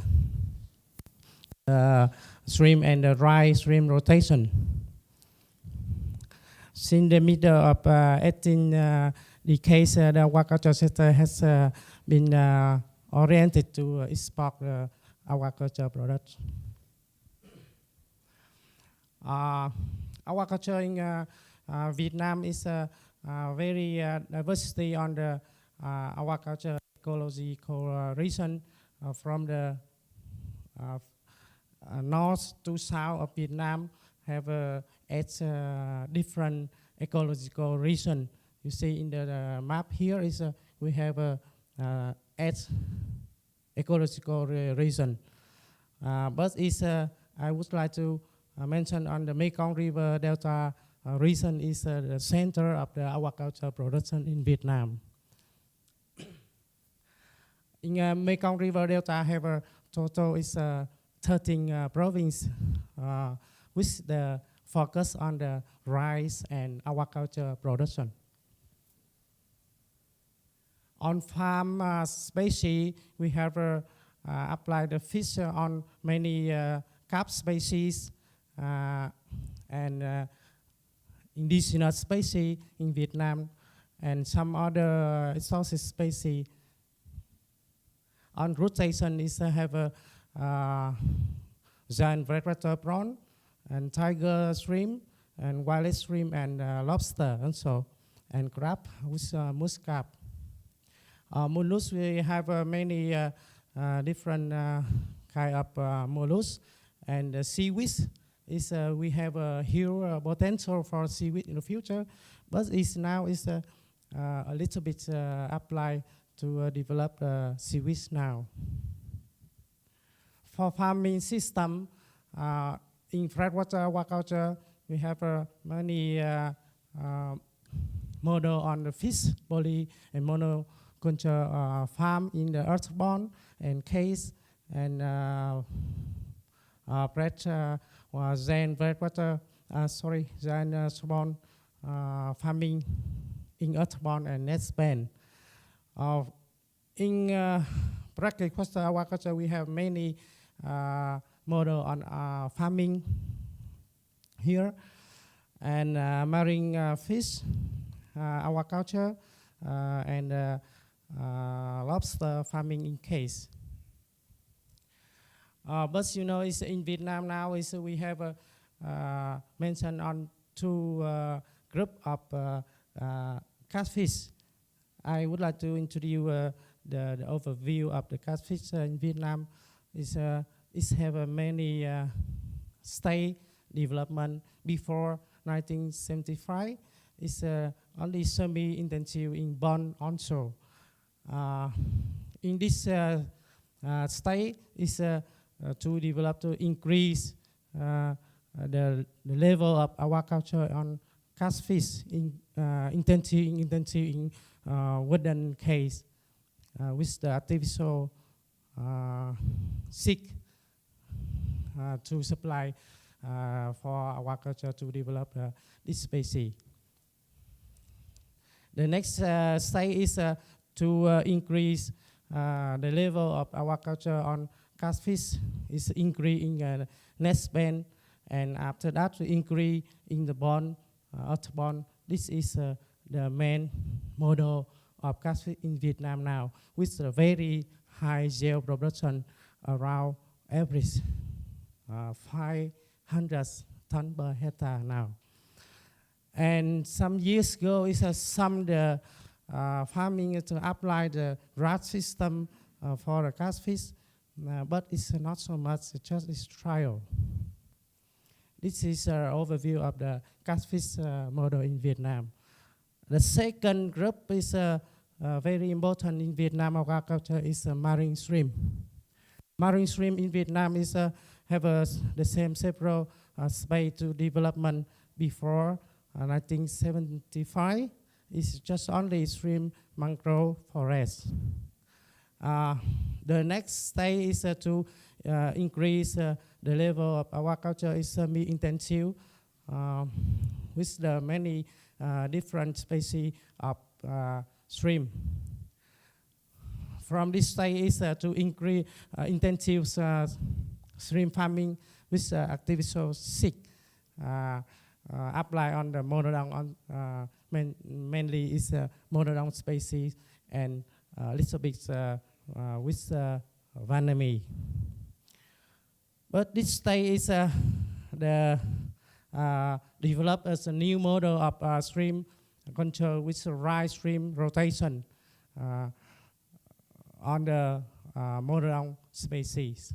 stream and the rye stream rotation. Since the middle of 18 decades, the aquaculture sector has been oriented to export aquaculture products. aquaculture in Vietnam is very diversity on the aquaculture ecological reason from the north to south of Vietnam have eight different ecological region. You see in the map here is we have eight ecological region. But is I would like to mention on the Mekong River Delta region is the center of the aquaculture production in Vietnam. In Mekong River Delta have a total is 13 provinces with the focus on the rice and aquaculture production. On farm species, we have applied the fish on many carp species and indigenous species in Vietnam and some other exotic species. On rotation is have a giant freshwater prawn and tiger shrimp and wild shrimp and lobster also and crab with muscat. Mollusks, we have many different kind of mollusks, and seaweed is we have a huge potential for seaweed in the future, but is now is a little bit applied to develop seaweed now. For farming system in freshwater aquaculture, we have many model on the fish, poly and monoculture farm in the earthborn and case and Zen freshwater, Zen spawn farming in earthborn and net span. In practical aquaculture, we have many model on farming here and marine fish aquaculture and lobster farming in case. But you know, it's in Vietnam now is we have mentioned on two group of catfish. I would like to introduce the overview of the catfish in Vietnam. Is have many stage development before 1975. It's only semi-intensive in bond onshore. In this stage is to develop to increase the level of aquaculture on catfish in intensive in wooden case with the artificial sick to supply for aquaculture to develop this species. The next stage is to increase the level of aquaculture on catfish is increase in net span, and after that to increase in the bond, earthborn. This is the main model of catfish in Vietnam now, with a very high yield production around average 500 tons per hectare now. And some years ago, some the farming to apply the rat system for the catfish, but it's not so much, it's just this trial. This is an overview of the catfish model in Vietnam. The second group is very important in Vietnam aquaculture is marine shrimp. Marine shrimp in Vietnam is have the same several space to development before 1975. It's just only shrimp mangrove forest. The next stage is to increase the level of aquaculture is semi-intensive with the many different species of shrimp. From this stage is to increase intensive shrimp farming with artificial sick apply on the monodon mainly is monodon species and little bit with vanami. But this stage is the developed as a new model of stream control with the right stream rotation on the model species.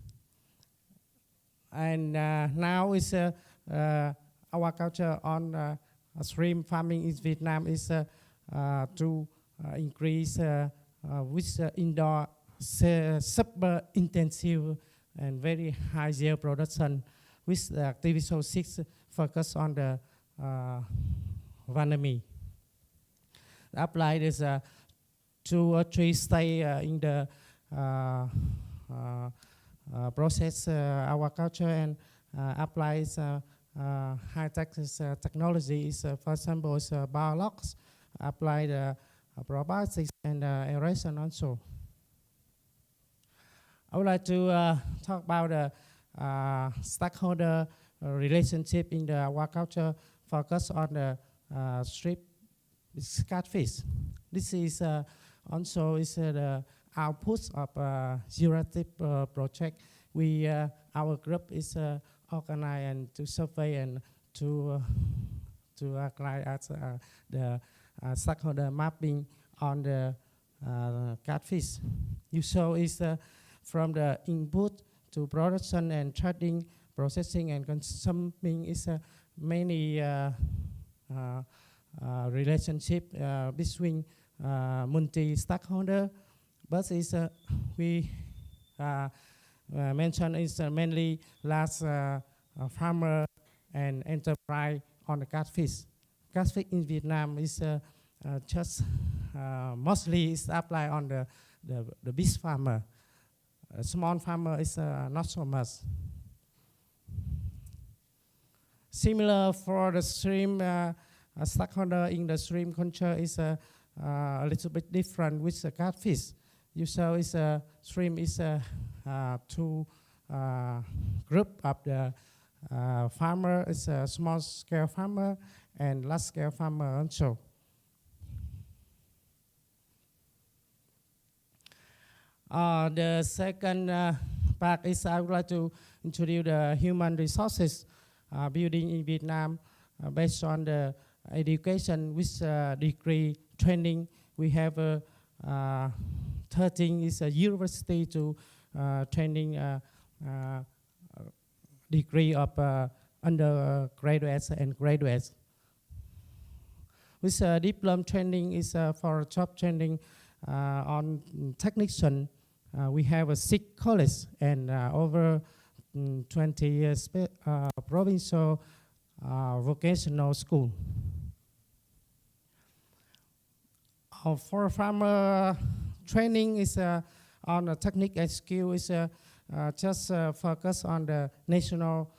And now is our culture on stream farming in Vietnam is to increase with indoor super intensive and very high yield production, with the activity 6 focus on the vanami. Applied is 2 or 3 stay in the process our culture, and applies high-tech technology is, for example, is biologs, applied probiotics and aeration also. I would like to talk about the stakeholder relationship in the aquaculture, focus on the strip catfish. This is also is the output of EURASTiP project. We our group is organized and to survey and to apply as the stakeholder mapping on the catfish. You saw is from the input to production and trading, processing and consuming is many relationship between multi-stakeholder, but is we mentioned is mainly large farmer and enterprise on the catfish. Catfish in Vietnam is just mostly is applied on the big farmer. Small farmer is not so much. Similar for the stream stakeholder in the stream culture is a little bit different with the catfish. You saw is a stream is 2 group of the farmer. It's a small scale farmer and large scale farmer also. The second part is I would like to introduce the human resources building in Vietnam based on the education with degree training. We have 13 is a university to training degree of undergraduates and graduates. With diploma training is for job training on technician. We have 6 colleges and over 20 years provincial vocational school. For farmer training is on a technique and skill is just focus on the national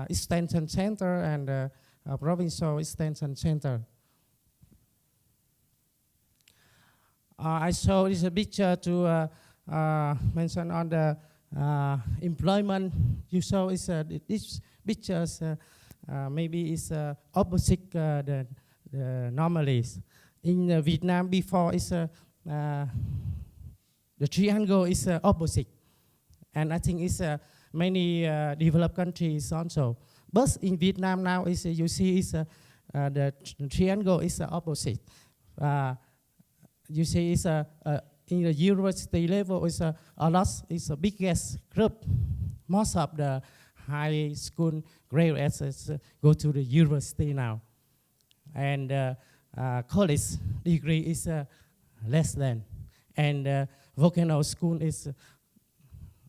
extension center and provincial extension center. I show this a picture to mention on the employment. You saw is this pictures maybe is opposite the normalies. In Vietnam before is the triangle is opposite, and I think it's many developed countries also. But in Vietnam now is you see is the triangle is opposite. You see is in the university level is a lot is the biggest group. Most of the high school graduates go to the university now, and college degree is less than, and vocational school is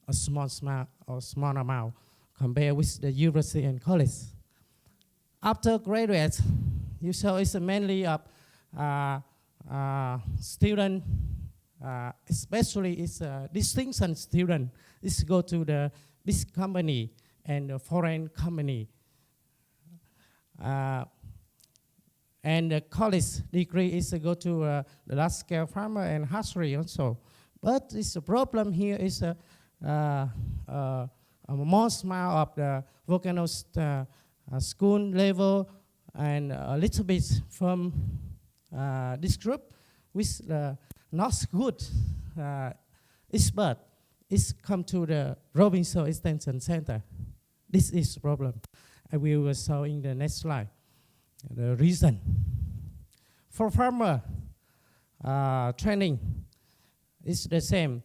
a small amount compared with the university and college. After graduate, you saw it's mainly of student, especially it's distinction student. Is go to the big company and the foreign company. And the college degree is go to the large scale farmer and hatchery also. But this problem here is most amount of the vocational school level and a little bit from this group with not good expert is come to the provincial extension center. This is the problem. I will show in the next slide the reason. For farmer training, it's the same.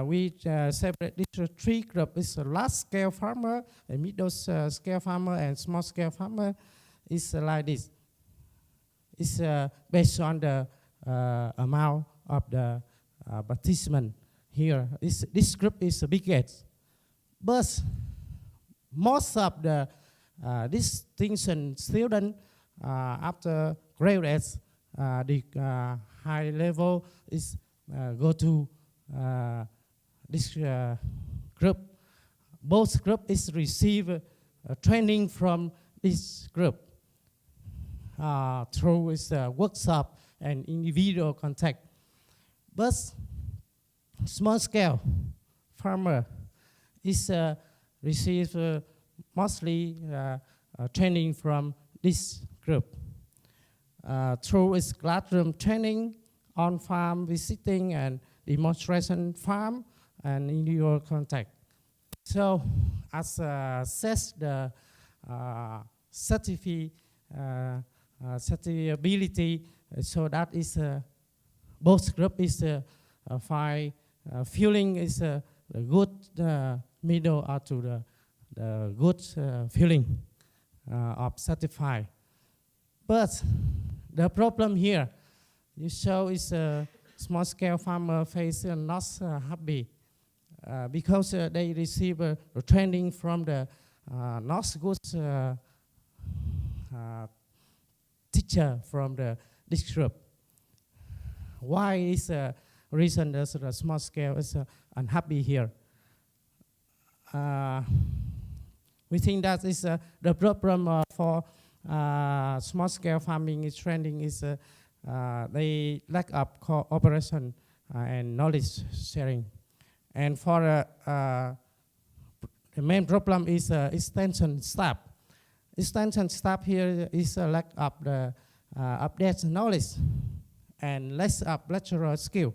We separate these three groups. It's a large-scale farmer, a middle-scale farmer, and small-scale farmer. It's like this. It's based on the amount of the participant here. This group is the biggest. But most of the distinction students after graduates, the high level is go to this group. Both group is receive training from this group through its workshop and individual contact. But small scale farmer is receive mostly training from this group through its classroom training, on-farm visiting and demonstration farm and individual contact. So as says the certifiability, so that is both group is find feeling is the good middle or to the good feeling of certified. But the problem here, you show is a small scale farmer face not happy because they receive training from the not good teacher from this group. Why is reason that the small scale is unhappy here? We think that is the problem for small scale farming is trending is they lack of cooperation and knowledge sharing. And for the main problem is extension staff. Extension staff here is a lack of the update knowledge and less of lecturer skill,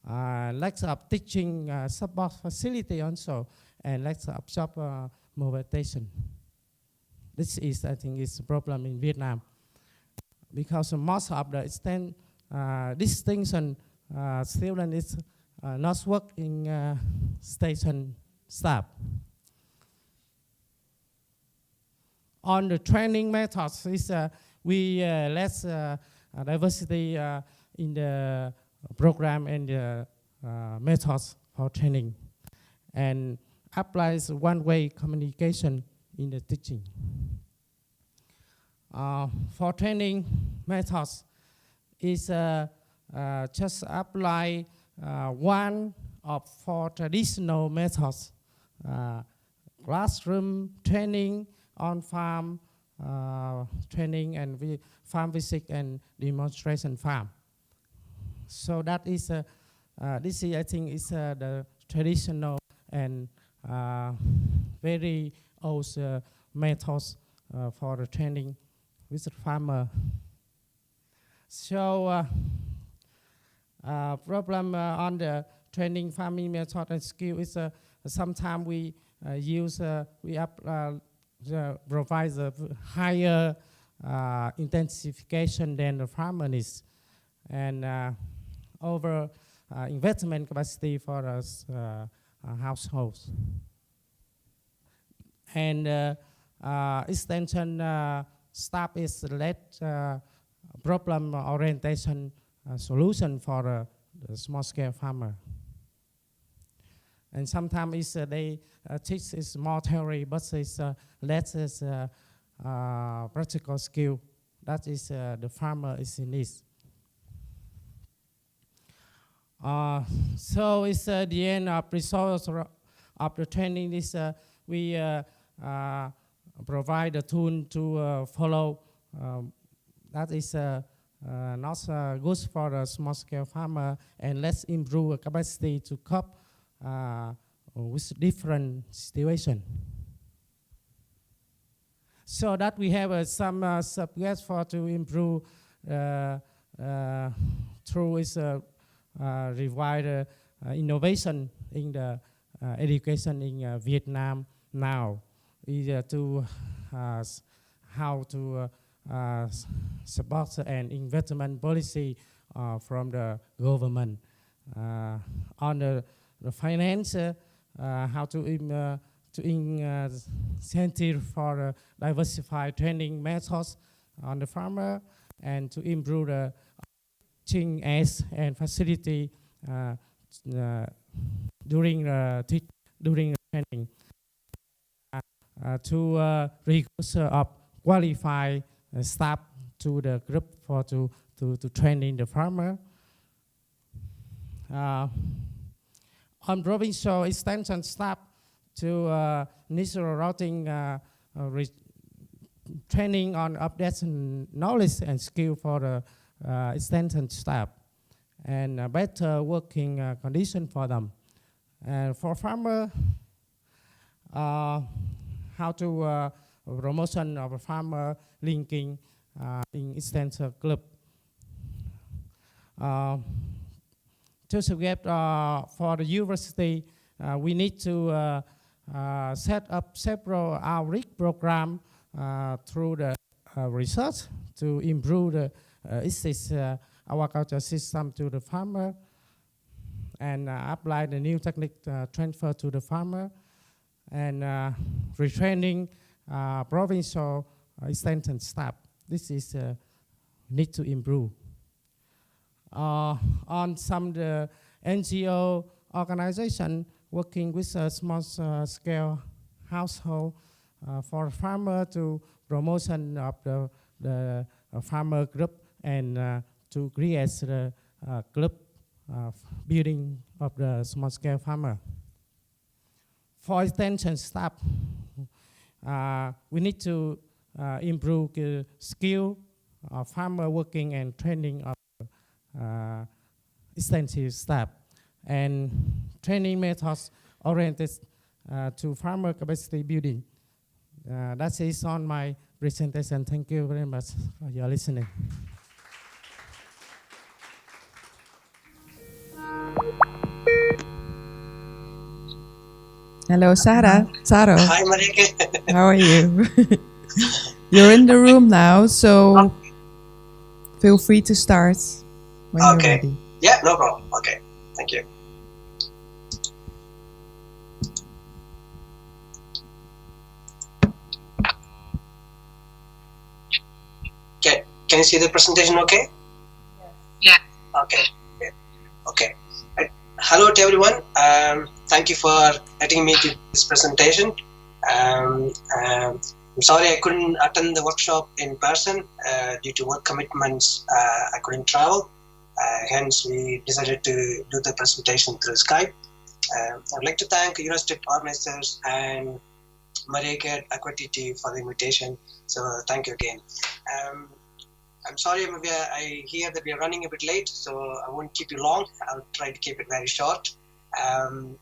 lack of teaching support facility also, and lack of job motivation. This is, I think, is a problem in Vietnam because most of the distinction student is not working station staff. On the training methods, is we less diversity in the program and the methods for training, and applies one-way communication in the teaching. For training methods, is just apply one of four traditional methods: classroom training, on-farm training, and farm visit and demonstration farm. So that is this is, I think, is the traditional and very old methods for the training with the farmer. So problem on the training farming method and skill is sometimes we use provide a higher intensification than the farmer needs, and over investment capacity for us households. And extension staff is less problem orientation solution for the small scale farmer. And sometimes they teach is more theory, but it's less is practical skill. That is the farmer is in need. So it's the end of results of the training is we provide a tool to follow. That is not good for the small scale farmer, and let's improve capacity to cope with different situations. So that we have some subjects for to improve through is revise innovation in the education in Vietnam now. is to how to support an investment policy from the government on the finance, how to incentive for diversified training methods on the farmer, and to improve the teaching aids and facility during the training, to recruit of qualified staff to the group for to training the farmer. On provincial extension staff to initial routing training on updates knowledge and skill for the extension staff, and better working condition for them. And for farmer, how to promotion of a farmer linking in extension club. To get for the university, we need to set up several outreach programs through the research to improve the agriculture system to the farmer, and apply the new technique transfer to the farmer, and retraining provincial extension staff. This is need to improve. On some the NGO organization working with a small scale household for farmer to promotion of the farmer group, and to create the club building of the small scale farmer. For extension staff, we need to improve the skill of farmer working and training of extensive staff, and training methods oriented to farmer capacity building. That is on my presentation. Thank you very much for your listening. Hello, Sarah. Saro. Hi, Marike. How are you? You're in the room now, so feel free to start when you're ready. Yeah, no problem. Okay, thank you. Okay, can you see the presentation okay? Yeah. Okay, okay. Hello to everyone. Thank you for letting me do this presentation. I'm sorry I couldn't attend the workshop in person due to work commitments. I couldn't travel. Hence, we decided to do the presentation through Skype. I'd like to thank EURASTiP organizers and Marike at ACUIPLUS for the invitation. So thank you again. I'm sorry, I hear that we are running a bit late, so I won't keep you long. I'll try to keep it very short. I'm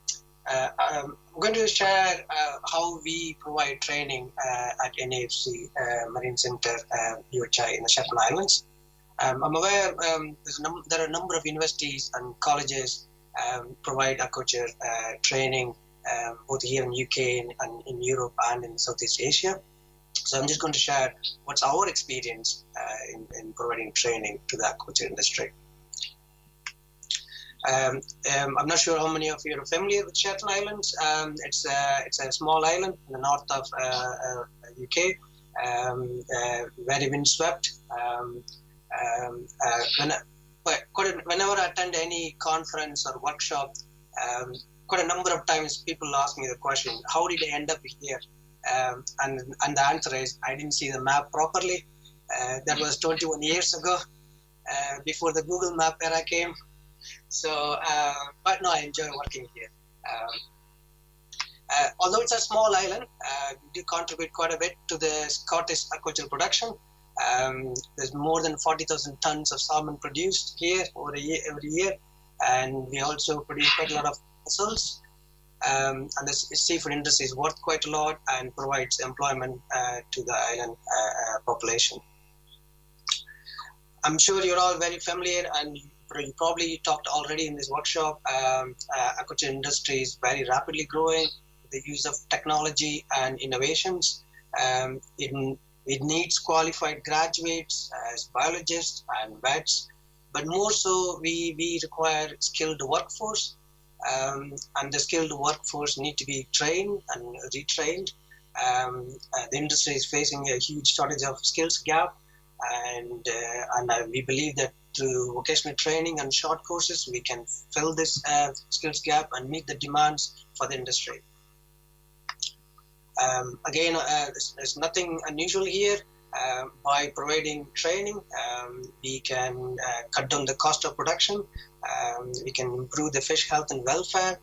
going to share how we provide training at NAFC Marine Center, UHI in the Shetland Islands. I'm aware there are a number of universities and colleges provide aquaculture training both here in UK and in Europe and in Southeast Asia. So I'm just going to share what's our experience in providing training to the aquaculture industry. I'm not sure how many of you are familiar with Shetland Islands. It's a small island in the north of UK, very windswept. Whenever I attend any conference or workshop, quite a number of times people ask me the question, how did I end up here? And the answer is, I didn't see the map properly. That was 21 years ago, before the Google Map era came. So, but no, I enjoy working here. Although it's a small island, we do contribute quite a bit to the Scottish aquaculture production. There's more than 40,000 tons of salmon produced here every year, and we also produce quite a lot of mussels. And the seafood industry is worth quite a lot and provides employment to the island population. I'm sure you're all very familiar, and you probably talked already in this workshop. Aquaculture industry is very rapidly growing. the use of technology and innovations. It needs qualified graduates as biologists and vets, but more so we require skilled workforce, and the skilled workforce need to be trained and retrained. The industry is facing a huge shortage of skills gap, and we believe that through vocational training and short courses, we can fill this skills gap and meet the demands for the industry. Again, there's nothing unusual here. By providing training, we can cut down the cost of production, we can improve the fish health and welfare,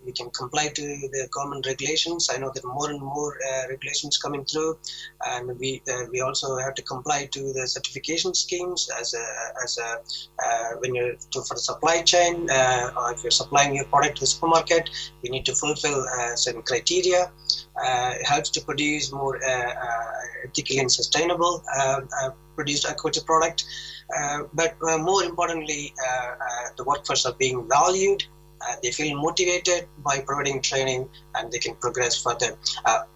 we can comply to the government regulations. I know that more and more regulations coming through, and we also have to comply to the certification schemes when you're for the supply chain, or if you're supplying your product to the supermarket, you need to fulfill certain criteria. It helps to produce more ethically and sustainable produced aquaculture product, but more importantly, the workforce are being valued. They feel motivated by providing training, and they can progress further.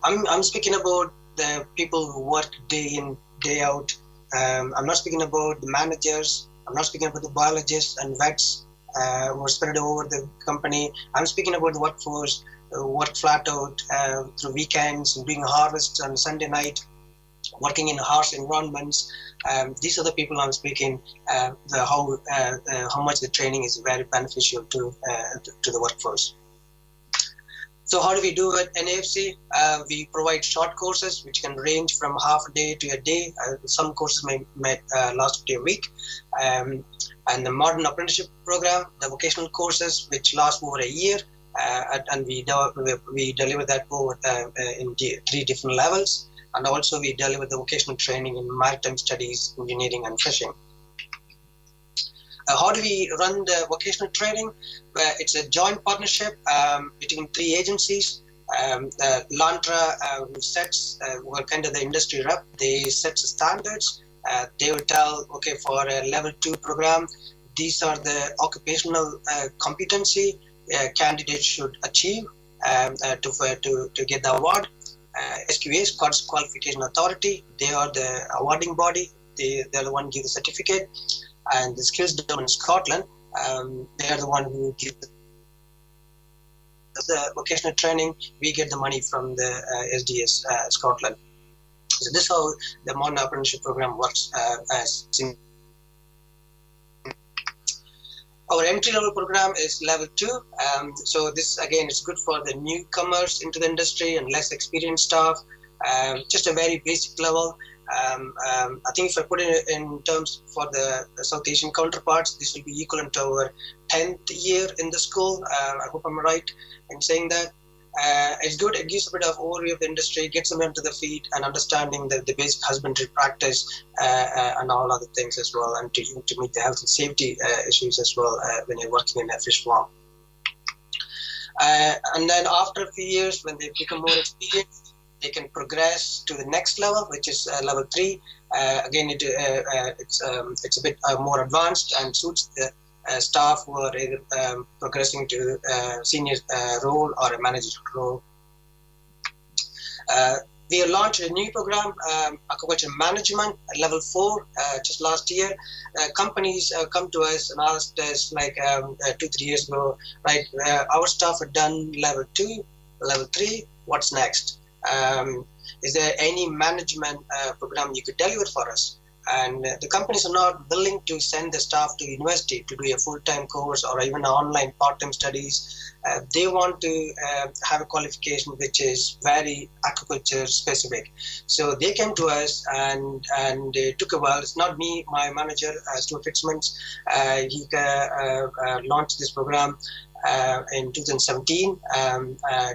I'm speaking about the people who work day in, day out. I'm not speaking about the managers. I'm not speaking about the biologists and vets who are spread over the company. I'm speaking about the workforce who work flat out through weekends and doing harvests on Sunday night, working in harsh environments. These are the people I'm speaking, how much the training is very beneficial to the workforce. So how do we do it in AFC? We provide short courses which can range from half a day to a day. Some courses may last up to a week. And the modern apprenticeship program, the vocational courses which last over a year, and we deliver that over in 3 different levels. And also we deliver the vocational training in maritime studies, engineering and fishing. How do we run the vocational training? It's a joint partnership between 3 agencies. Lantra, who are kind of the industry rep, they set the standards. They will tell, okay, for a level 2 program, these are the occupational competency candidates should achieve to get the award. SQA, Scots Qualification Authority, they are the awarding body. They're the one who give the certificate. And the Skills Development Scotland, they are the one who give the vocational training. We get the money from the SDS Scotland. So this is how the modern apprenticeship program works. Our entry-level program is level 2. So this, again, is good for the newcomers into the industry and less experienced staff. Just a very basic level. I think if I put it in terms for the South Asian counterparts, this will be equivalent to our 10th year in the school. I hope I'm right in saying that. It's good. It gives a bit of overview of the industry, gets them into the feet and understanding the basic husbandry practice and all other things as well, and to meet the health and safety issues as well when you're working in a fish farm. And then after a few years, when they become more experienced, they can progress to the next level, which is level 3. Again, it's a bit more advanced and suits the staff who are either progressing to a senior role or a managerial role. We have launched a new program, Aquaculture Management, level 4, just last year. Companies come to us and asked us like 2-3 years ago, right, our staff have done level 2, level 3, what's next? Is there any management program you could deliver for us? And the companies are not willing to send the staff to university to do a full-time course or even online part-time studies. They want to have a qualification which is very aquaculture specific. So they came to us and it took a while. It's not me, my manager, Stuart Fitzmans. He launched this program in 2017.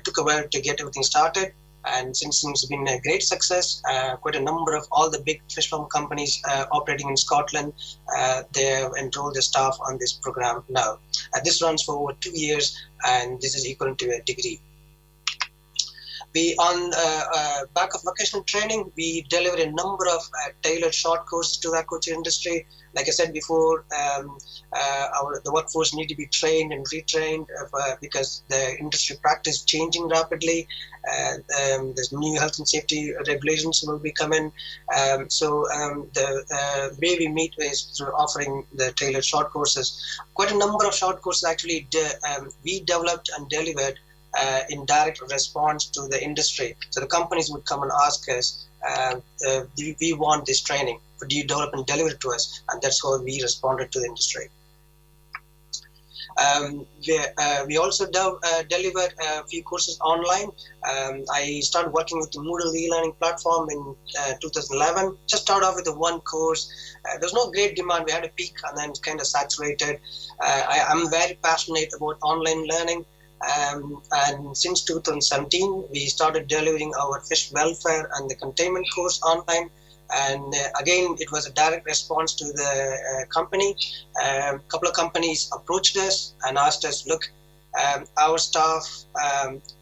Took a while to get everything started. And since it's been a great success, quite a number of all the big fish farm companies operating in Scotland, they have enrolled their staff on this program now. This runs for over 2 years, and this is equivalent to a degree. We, on back of vocational training, we deliver a number of tailored short courses to the aquaculture industry. Like I said before, the workforce need to be trained and retrained because the industry practice changing rapidly. There's new health and safety regulations will be coming. The way we meet is through offering the tailored short courses. Quite a number of short courses actually we developed and delivered in direct response to the industry. So the companies would come and ask us, we want this training, do you develop and deliver it to us? And that's how we responded to the industry. We also delivered a few courses online. I started working with the Moodle e-learning platform in 2011. Just started off with the one course. There's no great demand. We had a peak and then kind of saturated. I'm very passionate about online learning. And since 2017, we started delivering our fish welfare and the containment course online. And again, it was a direct response to the company. A couple of companies approached us and asked us, look, our staff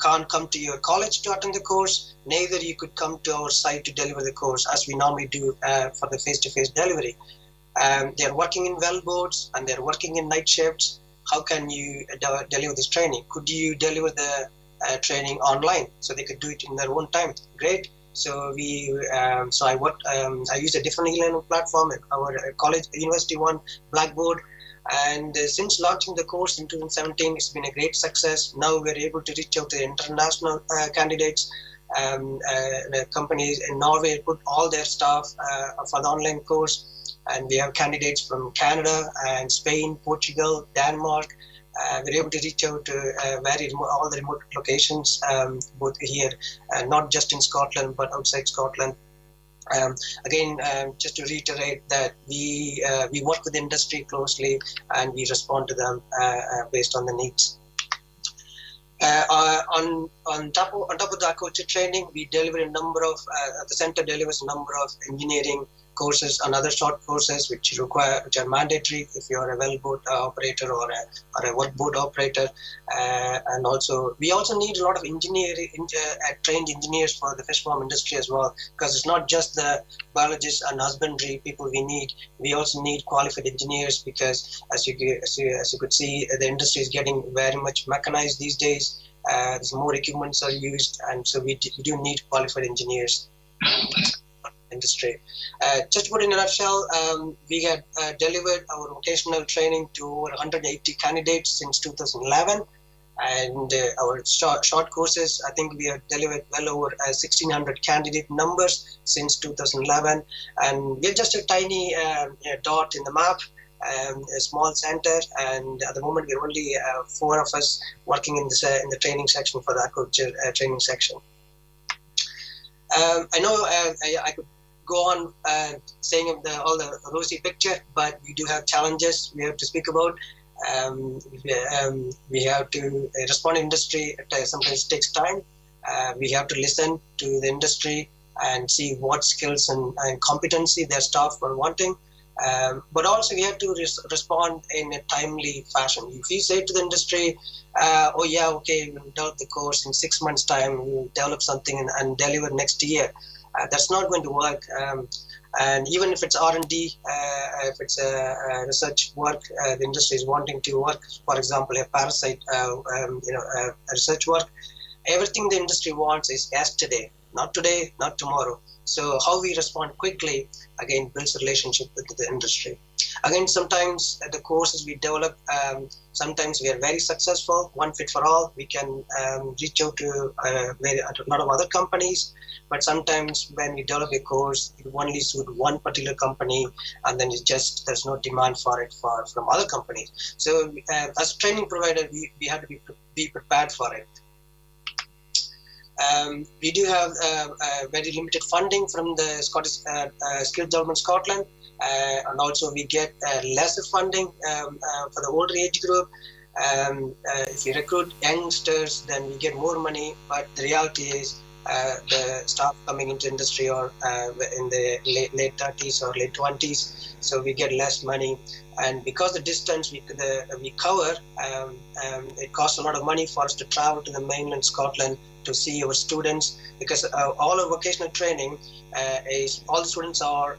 can't come to your college to attend the course, neither you could come to our site to deliver the course as we normally do for the face-to-face delivery. They're working in wellboats and they're working in night shifts. How can you deliver this training? Could you deliver the training online so they could do it in their own time? Great. So I used a different e-learning platform, our college, university one, Blackboard. And since launching the course in 2017, it's been a great success. Now we're able to reach out to international candidates. The companies in Norway put all their staff for the online course. And we have candidates from Canada and Spain, Portugal, Denmark. We're able to reach out to all the remote locations, both here, not just in Scotland, but outside Scotland. Again, just to reiterate that we work with the industry closely and we respond to them based on the needs. On top of the aquaculture training, we deliver a number of, the center delivers a number of engineering courses and other short courses which are mandatory if you are a wellboat operator or a workboat operator. And also, we also need a lot of trained engineers for the fish farm industry as well, because it's not just the biologists and husbandry people we need. We also need qualified engineers because, as you could see, the industry is getting very much mechanized these days. There's more equipments are used, and so we do need qualified engineers. Industry. Just to put in a nutshell, we had delivered our vocational training to over 180 candidates since 2011, and our short courses, I think we have delivered well over 1,600 candidate numbers since 2011, and we're just a tiny dot in the map, a small center, and at the moment we're only 4 of us working in the training section for the aquaculture training section. I know I could go on saying all the rosy picture, but we do have challenges we have to speak about. We have to respond to industry. Sometimes it takes time. We have to listen to the industry and see what skills and competency their staff are wanting. But also we have to respond in a timely fashion. If you say to the industry, oh yeah, okay, we'll develop the course in 6 months' time, we'll develop something and deliver next year. That's not going to work. And even if it's R&D, if it's a research work, the industry is wanting to work, for example, a parasite, a research work, everything the industry wants is yesterday, not today, not tomorrow. So how we respond quickly, again, builds a relationship with the industry. Again, sometimes the courses we develop, sometimes we are very successful, one fit for all. We can reach out to a lot of other companies, but sometimes when we develop a course, it only suits one particular company, and then there's no demand for it from other companies. So as a training provider, we have to be prepared for it. We do have very limited funding from the Scottish Skills Development Scotland, and also we get lesser funding for the older age group. If you recruit youngsters, then we get more money, but the reality is the staff coming into industry or in the late 30s or late 20s, so we get less money. And because the distance we cover, it costs a lot of money for us to travel to the mainland Scotland to see our students, because all our vocational training is, all the students are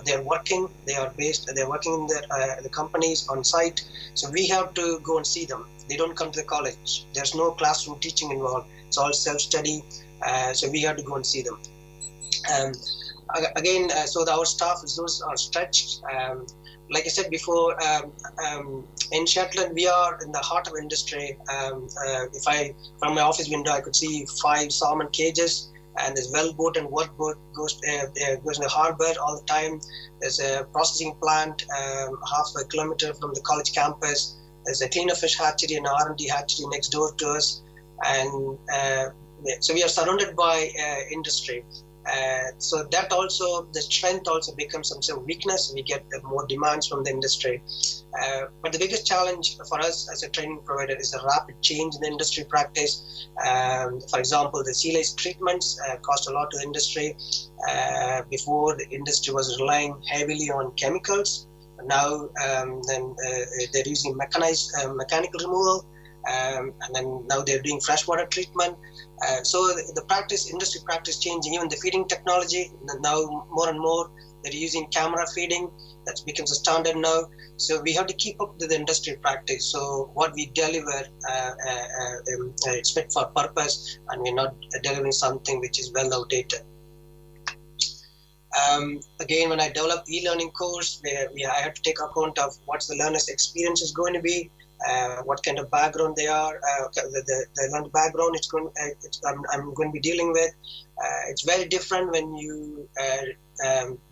they're working, they're working in the companies on site, so we have to go and see them. They don't come to the college. There's no classroom teaching involved. It's all self-study, so we have to go and see them. Again, so our staff resources are stretched. Like I said before, in Shetland, we are in the heart of industry. From my office window, I could see 5 salmon cages, and there's wellboat and workboat goes in the harbour all the time. There's a processing plant half a kilometre from the college campus. There's a cleaner fish hatchery and R&D hatchery next door to us, and so we are surrounded by industry. So that also, the strength also becomes some sort of weakness. We get more demands from the industry. But the biggest challenge for us as a training provider is a rapid change in the industry practice. For example, the sea lice treatments cost a lot to the industry. Before, the industry was relying heavily on chemicals. Now they're using mechanical removal. And then now they're doing freshwater treatment. So the industry practice changing, even the feeding technology, now more and more they're using camera feeding. That becomes a standard now. So we have to keep up with the industry practice. So what we deliver, it's fit for purpose, and we're not delivering something which is well outdated. Again, when I develop e-learning course, I have to take account of what's the learner's experience is going to be. What kind of background they are, the learning background I'm going to be dealing with. It's very different when you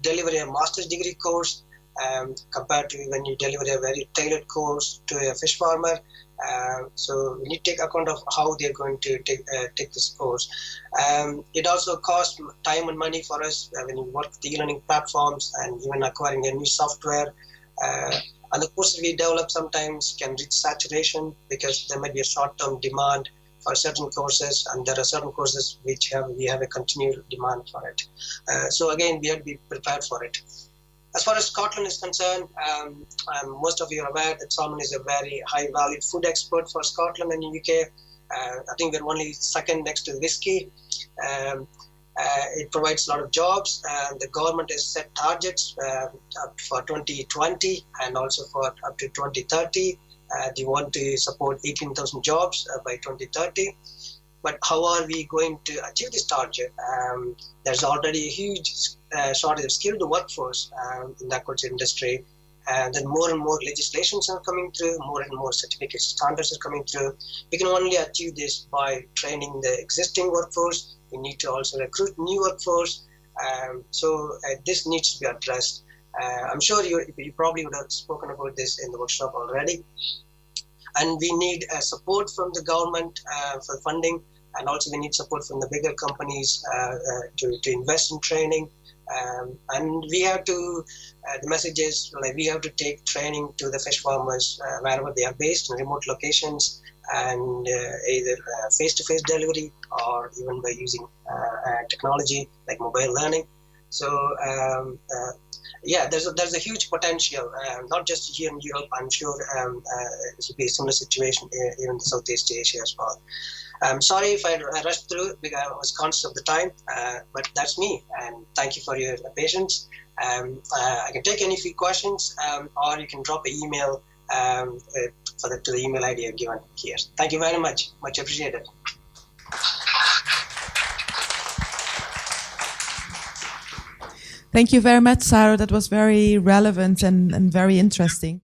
deliver a master's degree course compared to when you deliver a very tailored course to a fish farmer. So we need to take account of how they're going to take this course. It also costs time and money for us when you work with the e-learning platforms and even acquiring a new software. And the courses we develop sometimes can reach saturation because there might be a short-term demand for certain courses, and there are certain courses which we have a continued demand for it. So again, we have to be prepared for it. As far as Scotland is concerned, most of you are aware that salmon is a very high-valued food export for Scotland and the UK. I think we're only second next to whiskey. It provides a lot of jobs, and the government has set targets up for 2020 and also for up to 2030. They want to support 18,000 jobs by 2030. But how are we going to achieve this target? There's already a huge shortage of skilled workforce in the aquaculture industry. And then more and more legislations are coming through, more and more certificate standards are coming through. We can only achieve this by training the existing workforce. We need to also recruit new workforce. So this needs to be addressed. I'm sure you probably would have spoken about this in the workshop already. And we need support from the government for funding, and also we need support from the bigger companies to invest in training. And we have to, the message is, like, we have to take training to the fish farmers wherever they are based in remote locations, and either face-to-face delivery or even by using technology like mobile learning. So yeah, there's a huge potential, not just here in Europe. I'm sure it will be a similar situation even in Southeast Asia as well. I'm sorry if I rushed through because I was conscious of the time, but that's me, and thank you for your patience. I can take any few questions, or you can drop an email to the email ID I've given here. Thank you very much. Much appreciated. Thank you very much, Sarah. That was very relevant and very interesting.